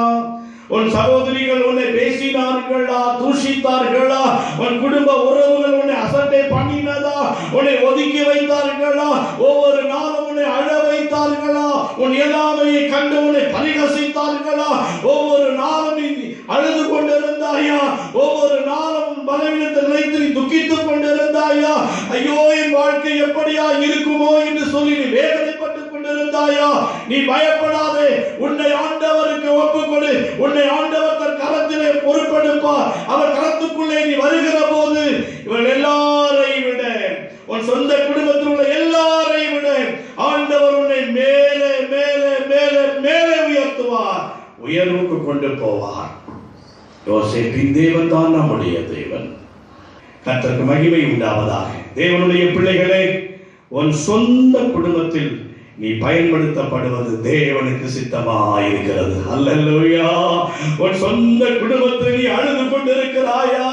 உன் சகோதரிகள் உன்னை பேசினார்களா? தூஷித்தார்களா? உன் குடும்ப உறவுகள் உன்னை அசட்டை பண்ணினதா? உன்னை ஒதுக்கி வைத்தார்களா? ஒவ்வொரு நாளும் உன்னை அழ வைத்தார்களா? உன் இயலாமையை கண்டு உன்னை பரிகசித்தார்களா? ஒவ்வொரு நாளும் நீ அழுது கொண்டிருந்தாயா? ஒவ்வொரு நாளும் பலவீனத்தை நினைத்து நீ துக்கித்துக் கொண்டிருந்தாயா? ஐயோ, என் வாழ்க்கை எப்படியா இருக்குமோ என்று சொல்லி நீ வேதனைப்பட்டுக் கொண்டிருந்தாயா? நீ பயப்படாதே, உன்னை ஆண்டவருக்கு ஒப்புக்கொடு. உன்னை ஆண்டவர் தன் கரத்திலே பொறுப்பெடுப்பார். அவர் கரத்துக்குள்ளே நீ வருகிற போது இவள் எல்லாரையும் விட, உன் சொந்த குடும்பத்தில் உள்ள எல்லாரையும் விட ஆண்டவர் உன்னை மேலே மேலே மேலே மேலே உயர்த்துவார், உயர்வுக்கு கொண்டு போவார். யோசேப்பின் தேவன் தான் நம்முடைய தேவன். கர்த்தருக்கு மகிமை உண்டாவதாக. தேவனுடைய பிள்ளைகளே, உன் சொந்த குடும்பத்தில் நீ பயன்படுத்தப்படுவது தேவனுக்கு சித்தமாயிருக்கிறது. அல்லேலூயா. உன் சொந்த குடும்பத்தில் நீ அழுது கொண்டிருக்கிறாயா?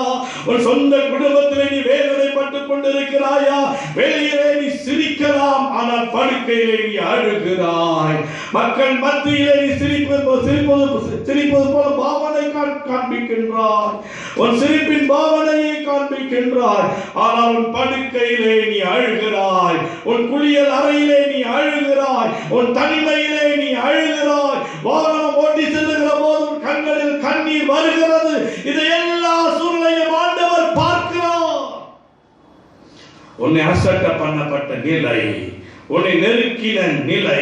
உன் சொந்த குடும்பத்தில் நீ வேதனைப்பட்டுக் கொண்டிருக்கிறாயா? வெளியிலே நீ சிரிக்கலாம், ஆனால் படுக்கையிலே நீ அழுகிறாய். மக்கள் மத்தியிலே நீ சிரிப்பது போல பாவனை காண்பிக்கின்றாய். உன் சிரிப்பின் பாவனையை காண்பிக்கின்றாய், ஆனால் உன் படுக்கையிலே நீ அழுகிறாய். உன் குளியல் அறையிலே நீ அழுகிறாய். உன் தனிமையிலே நீ அழுகிறாய். வாகனம் ஓட்டி செல்லுகிற போது உன் கண்களில் கண்ணீர் வருகிறது. இதை எல்லா சூழ்நிலையும் ஆண்டவர் பார்க்கிறார். உன்னை அசட்ட பண்ணப்பட்ட நிலை, உன்னை நெருக்கின நிலை,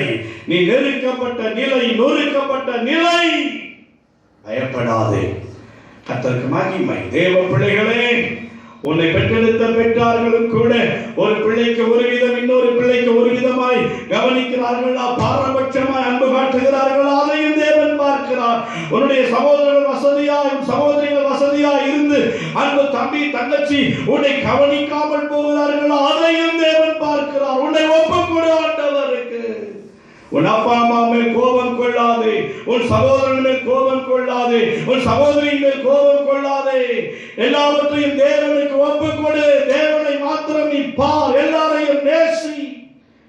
நீ நெருக்கப்பட்ட நிலை, நொறுக்கப்பட்ட நிலை, பயப்படாதே. கர்த்தருக்கு மகிமை. தேவ பிள்ளைகளே, உன்னை பெற்றெடுத்த பெற்றார்களும் கூட ஒரு பிள்ளைக்கு ஒரு விதம், இன்னொரு பிள்ளைக்கு ஒரு விதமாய் கவனிக்கிறார்களா? பாரபட்சமாய் அன்பு காட்டுகிறார்களா? அதையும் தேவன் பார்க்கிறார். உன்னுடைய சகோதரர்கள் வசதியா, சகோதரிகள் வசதியா இருந்து அன்பு தம்பி தங்கச்சி உன்னை கவனிக்காமல் போகிறார்களா? அதையும் தேவன் பார்க்கிறார். உன்னை ஒப்புக்கொடு ஆண்டவருக்கு. உன் அப்பா அம்மா மேல் கோபம் கொள்ளாதே, உன் சகோதரன் மேல் கோபம் கொள்ளாதே, உன் சகோதரின் மேல் கோபம் கொள்ளாதே. எல்லாவற்றையும் தேவனுக்கு ஒப்புக்கொடு. தேவனை மாத்திரம் நீ பார். எல்லாரையும் நேசி,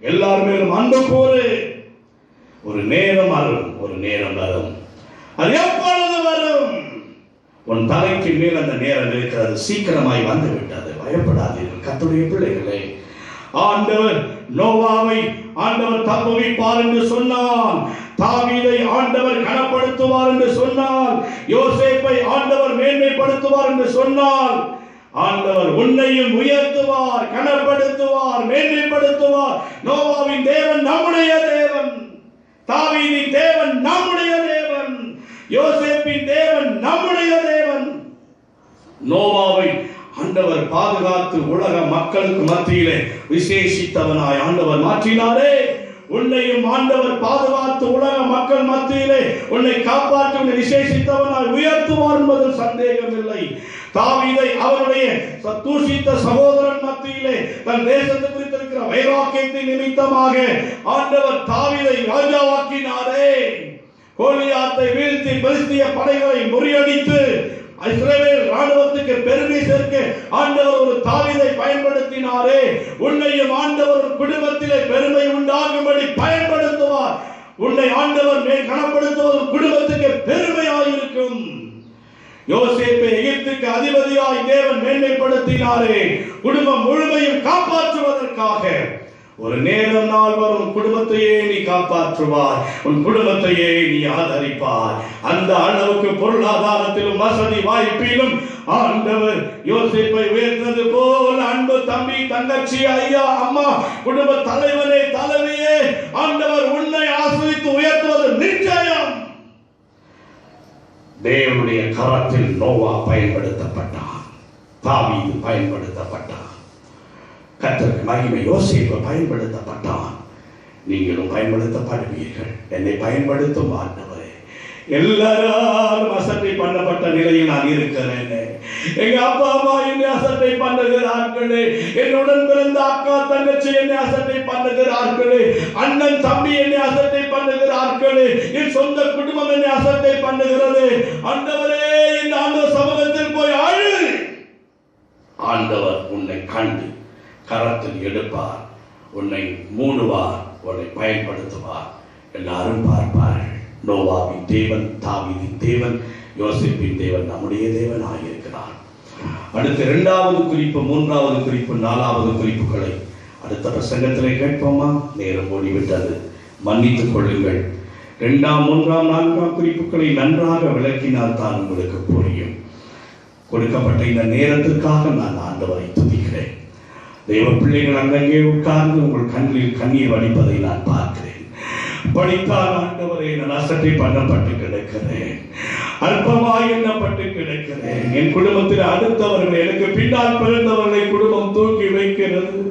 எல்லார் மேலும் அன்பு கூறு. ஒரு நேரம் வரும், ஒரு நேரம் வரும். அது எப்பொழுது வரும்? உன் தலைக்கு மேல் அந்த நேரம் இருக்கிறது. சீக்கிரமாய் வந்து விட்டது. பயப்படாதீர்கள் கர்த்தருடைய பிள்ளைகளே. ஆண்டவர் நோவாவை ஆண்டவர் தப்புவிப்பார் என்று சொன்னார். தாவீதை ஆண்டவர் கனப்படுத்துவார் என்று சொன்னார். யோசேப்பை ஆண்டவர் மேன்மைப்படுத்துவார் என்று சொன்னார். ஆண்டவர் உன்னையும் உயர்த்துவார், கனப்படுத்துவார், மேன்மைப்படுத்துவார். நோவாவின் தேவன் நம்முடைய தேவன். தாவீதின் தேவன் நம்முடைய தேவன். யோசேப்பின் தேவன் நம்முடைய தேவன். நோவாவை ஆண்டவர் பாதுகாத்து உலக மக்களுக்கு மத்தியிலே விசேஷித்தவனாய் ஆண்டவர் மாற்றினாரே. உன்னையும் ஆண்டவர் பாதுகாத்து உலக மக்கள் மத்தியிலே உன்னை காப்பாற்றி உன்னை விசேஷித்தவனாய் உயர்த்துவார் என்பதில் சந்தேகம் இல்லை. தாவீதை அவருடைய தூஷித்த சகோதரன் மத்தியிலே தன் தேசத்தை குறித்திருக்கிற இருக்கிற வைராக்கியத்தின் நிமித்தமாக ஆண்டவர் தாவீதை ராஜாவாக்கினாரே. கோலியாத்தை வீழ்த்தி பெலிஸ்திய படைகளை முறியடித்து இஸ்ரவேல் ராணுவத்துக்கு பெருமை சேர்க்க ஆண்டவர் ஒரு தாவீதை பயன்படுத்தினாரே. உன்னையும் ஆண்டவர் குடும்பத்திலே பெருமை உண்டாகும்படி பயன்படுத்துவார். உன்னை ஆண்டவர் மேல் கனப்படுத்துவது குடும்பத்துக்கு பெருமையாயிருக்கும். யோசேப்பை எகிப்துக்கு அதிபதியாய் தேவன் மேன்மைப்படுத்தினாரே, குடும்பம் முழுமையும் காப்பாற்றுவதற்காக. ஒரு நேரம் நாள் வரும், குடும்பத்தையே நீ காப்பாற்றுவார், உன் குடும்பத்தையே நீ ஆதரிப்பார். அந்த அளவுக்கு பொருளாதாரத்திலும் வசதி வாய்ப்பிலும் ஆண்டவர் யோசேப்பை உயர்த்தது போல் அன்பு தம்பி, தங்கச்சி, ஐயா, அம்மா, குடும்ப தலைவனே, தலைவியே, ஆண்டவர் உன்னை ஆசீர்வதித்து உயர்த்துவது நிச்சயம். தேவனுடைய கரத்தில் நோவா பயன்படுத்தப்பட்டான், தாவீது பயன்படுத்தப்பட்டான், கர்த்தருக்கு மகிமை. யோசேப்பு பயன்படுத்தப்பட்டான். நீங்களும் பயன்படுத்தப்படுவீர்கள். என்னை பயன்படுத்தும் ஆண்டவரே. எல்லாரும் அசட்டை பண்ணப்பட்ட நிலையில் நான் இருக்கிறேன். எங்க அப்பா அம்மா என்னை அசட்டை பண்ணுகிறார்களே, என்னுடன் பிறந்த அக்கா தங்கச்சி என்னை அசட்டை பண்ணுகிறார்களே, அண்ணன் தம்பி என்னை அசட்டை பண்ணுகிறார்களே, என் சொந்த குடும்பம் என்னை அசட்டை பண்ணுகிறது. ஆண்டவரே, இந்த ஆண்டவர் சமூகத்தில் போய் அழு. ஆண்டவர் உன்னை கண்டு கரத்தில் எடுப்பார், உன்னை மூடுவார், உன்னை பயன்படுத்துவார். எல்லாரும் பார்ப்பார்கள். நோவாவின் தேவன், தாவீதின் தேவன், யோசேப்பின் தேவன் நம்முடைய தேவன் ஆகியிருக்கிறார். அடுத்த 2வது குறிப்பு, 3வது குறிப்பு, 4வது குறிப்புகளை அடுத்த பிரசங்கத்திலே கேட்போமா? நேரம் ஓடிவிட்டது, மன்னித்துக் கொள்ளுங்கள். 2ஆம், 3ஆம், 4ஆம் குறிப்புகளை நன்றாக விளக்கினால் தான் உங்களுக்கு புரியும். கொடுக்கப்பட்ட இந்த நேரத்திற்காக நான் ஆண்டவரை துதிக்கிறேன். தெய்வ பிள்ளைகள் அங்கங்கே உட்கார்ந்து உங்கள் கண்ணில் கண்ணீர் வடிப்பதை நான் பார்க்கிறேன். படித்தால் ஆண்டவரை நான் அசட்டை பண்ணப்பட்டு கிடக்கிறேன், அற்பமாய் எண்ணப்பட்டு கிடக்கிறேன். என் குடும்பத்தில் அடுத்தவர்கள், எனக்கு பின்னால் பிறந்தவர்களை குடும்பம் தூக்கி வைக்கிறது,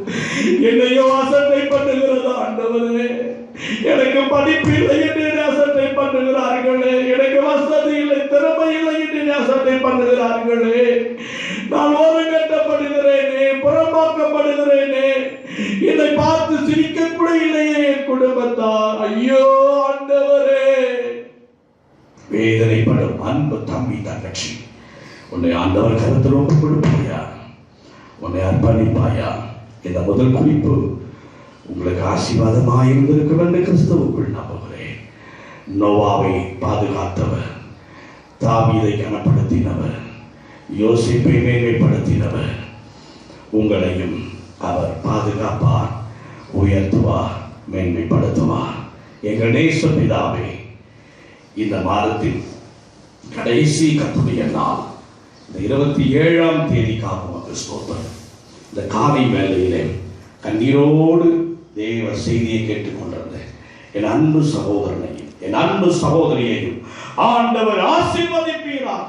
என்னையோ அசட்டை பண்ணுகிறது. ஆண்டவரே, எனக்கு படிப்பு இல்லை என்று அசட்டை பண்ணுகிறார்களே, எனக்கு வசதி இல்லை, திறமை இல்லை என்று அசட்டை பண்ணுகிறார்களே, நான் ஓரங்கட்டப்படுகிறேனே, புறம்பாக்கப்படுகிறேனே, என்னை பார்த்து சிரிக்க கூட இல்லையே என் குடும்பத்தார். ஐயோ ஆண்டவரே, வேதனைப்படும் அன்பு தம்பி, தங்கச்சி, உன்னை ஆண்டவர் கருத்தில் ஒப்புக் கொடுப்பாயா? உன்னை அர்ப்பணிப்பாயா? இந்த முதல் குறிப்பு உங்களுக்கு ஆசீர்வாதமாக இருந்திருக்கும் என்று கிறிஸ்துவுக்குள் நம்புகிறேன். நோவாவை பாதுகாத்தவர், தாவீதை கனப்படுத்தினவர், யோசேப்பை மேன்மைப்படுத்தினவர், உங்களையும் அவர் பாதுகாப்பார், உயர்த்துவார், மேன்மைப்படுத்துவார். எங்கள் நேச பிதாவே, இந்த மாதத்தின் கடைசி கர்த்தருடைய நாள், இந்த 27ஆம் தேதிக்காக உமக்கு ஸ்தோத்திரம். இந்த காலை வேளையிலே கண்ணீரோடு தேவ செய்தியை கேட்டுக்கொண்டிருந்த என் அன்பு சகோதரனையும் என் அன்பு சகோதரியையும் ஆண்டவர் ஆசீர்வதிப்பீராக.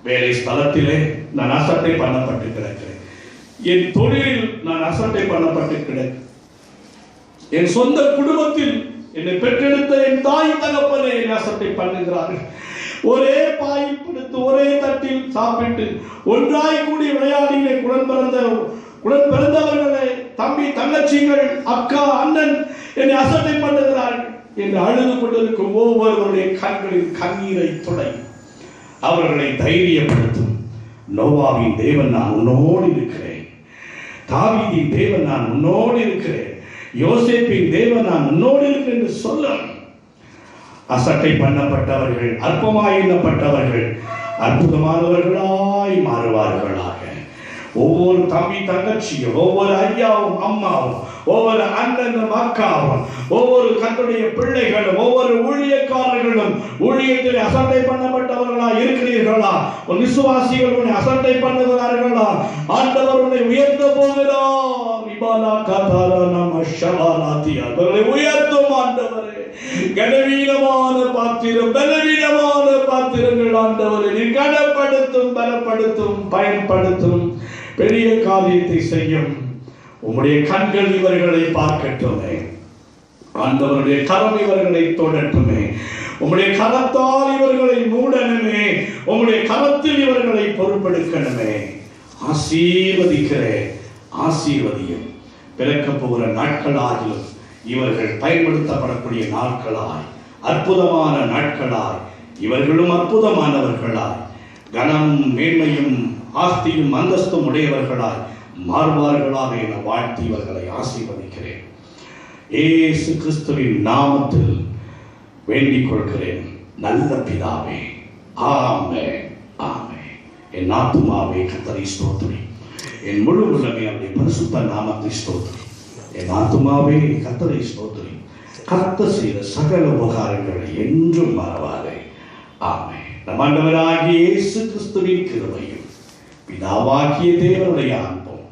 வேலை ஸ்தலத்திலே நான் அசட்டை பண்ணப்பட்டு கிடக்கிறேன், என் தொழிலில் நான் அசட்டை பண்ணப்பட்டு கிடக்கிறேன், என் சொந்த குடும்பத்தில் என்னை பெற்றெடுத்த என் தாய் தகப்பனை என்னை அசட்டை பண்ணுகிறார்கள். ஒரே பாயில் படுத்து ஒரே தட்டில் சாப்பிட்டு ஒன்றாய் கூடி விளையாடின குடன் பிறந்தவர்களே, தம்பி தங்கச்சிகள், அக்கா அண்ணன் என்னை அசட்டை பண்ணுகிறார்கள் என்று அழுது கொண்டிருக்கும் ஒவ்வொருவருடைய கண்களின் கண்ணீரை துடை, அவர்களை தைரியப்படுத்தும். நோவாவின் தேவன் நான் உன்னோடு இருக்கிறேன், தாவீதின் தேவன் நான் உன்னோடு இருக்கிறேன், யோசேப்பின் தேவன் நான் உன்னோடு இருக்கிறேன் என்று சொல்லும். அசட்டை பண்ணப்பட்டவர்கள், அற்பமாய் எண்ணப்பட்டவர்கள் அற்புதமானவர்களாய் மாறுவார்களாக. ஒவ்வொரு தம்பி தங்கச்சியும், ஒவ்வொரு ஐயாவும் அம்மாவும், ஒவ்வொரு அண்ணனும் அக்காவும், ஒவ்வொரு கர்த்தருடைய பிள்ளைகளும், ஒவ்வொரு ஊழியக்காரர்களும் ஊழியத்தில் அசட்டை பண்ணப்பட்டவர்களா இருக்கிறீர்களா? உன் விசுவாசிகள் உன்னை அசட்டை பண்ணுகிறார்களா? ஆண்டவர் உன்னை உயர்த்த போகிறார். அவர்களை உயர்த்தும் ஆண்டவரே. கனவீனமான பாத்திரம், பலவீனமான பாத்திரங்கள் ஆண்டவரை நீ கனப்படுத்தும், பலப்படுத்தும், பயன்படுத்தும், பெரிய காரியத்தை செய்யும். உம்முடைய கண்கள் இவர்களை பார்க்கட்டுமே, ஆண்டவருடைய கரம் இவர்களை தொடட்டுமே, உம்முடைய கரத்தால் இவர்களை மூடணுமே, உம்முடைய கரத்தில் இவர்களை பொறுப்பெடுக்கணுமே. ஆசீர்வதிக்கிறேன், ஆசீர்வதியும். பிறக்கப் போகிற நாட்களாகிலும் இவர்கள் பயன்படுத்தப்படக்கூடிய நாட்களாய், அற்புதமான நாட்களாய், இவர்களும் அற்புதமானவர்களாய், கனம் மேன்மையும் ஆஸ்தியும் அந்தஸ்தும் உடையவர்களாய் மாறுவார்களாக என வாழ்த்தி இவர்களை ஆசீர்வதிக்கிறேன். இயேசு கிறிஸ்துவின் நாமத்தில் வேண்டிக் கொள்கிறேன் நல்ல பிதாவே. ஆமென், ஆமென். என் ஆத்துமாவே கர்த்தரை ஸ்தோத்திரி, என் முழு உள்ளமே அவருடைய பரிசுத்த நாமத்தை ஸ்தோத்திரி. என் ஆத்துமாவே கர்த்தரை ஸ்தோத்திரி, கர்த்தர் செய்த சகல உபகாரங்களை என்றும் மறவாதே. ஆமென். நம் ஆண்டவராகிய இயேசு கிறிஸ்துவின் கிருபையும் பிதாவாகிய தேவனுடைய அன்பும்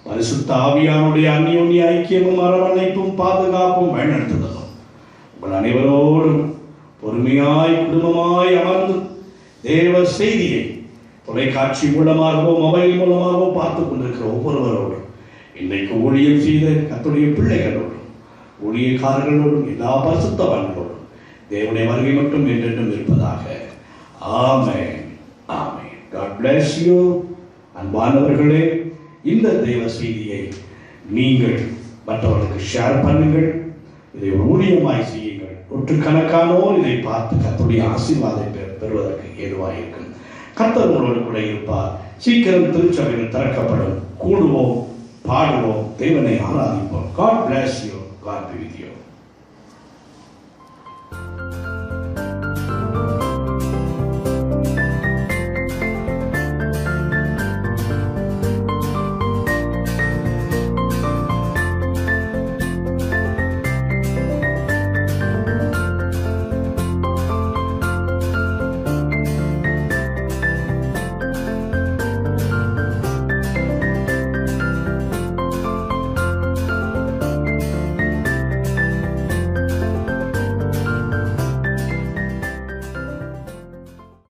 பரிசுத்த ஆவியானுடைய அந்யோன்ய ஐக்கியமும் அரவணைப்பும் பாதுகாப்பும் வழிநடத்துதலும் உங்கள் அனைவரோடும் பொறுமையாய் குடும்பமாய் அமர்ந்து தேவ செய்தியை தொலைக்காட்சி மூலமாகவோ மொபைல் மூலமாகவோ பார்த்துக் கொண்டிருக்கிற ஒவ்வொருவரோடும், இன்றைக்கு ஊழியம் செய்த கர்த்தருடைய பிள்ளைகளோடும் ஊழியக்காரர்களோடும் எல்லா பரிசுத்தவான்களோடும் தேவனுடைய வருகை மட்டும் என்றென்றும் இருப்பதாக. ஆமென், ஆமென். God bless you. அன்பானவர்களே, இந்த தேவ செய்தியை நீங்கள் மற்றவர்களுக்கு ஷேர் பண்ணுங்கள். இதை ஊழியமாய் செய்யுங்கள். நூற்றுக்கணக்கானோர் இதை பார்த்து கர்த்தருடைய ஆசீர்வாதத்தை பெறுவதற்கு ஏதுவாக இருக்கும். கர்த்தர் உங்களோடு கூட இருப்பார். சீக்கிரம் திருச்சபையில் திறக்கப்படும். கூடுவோம், பாடுவோம், தேவனை ஆராதிப்போம். God bless you. God be with you.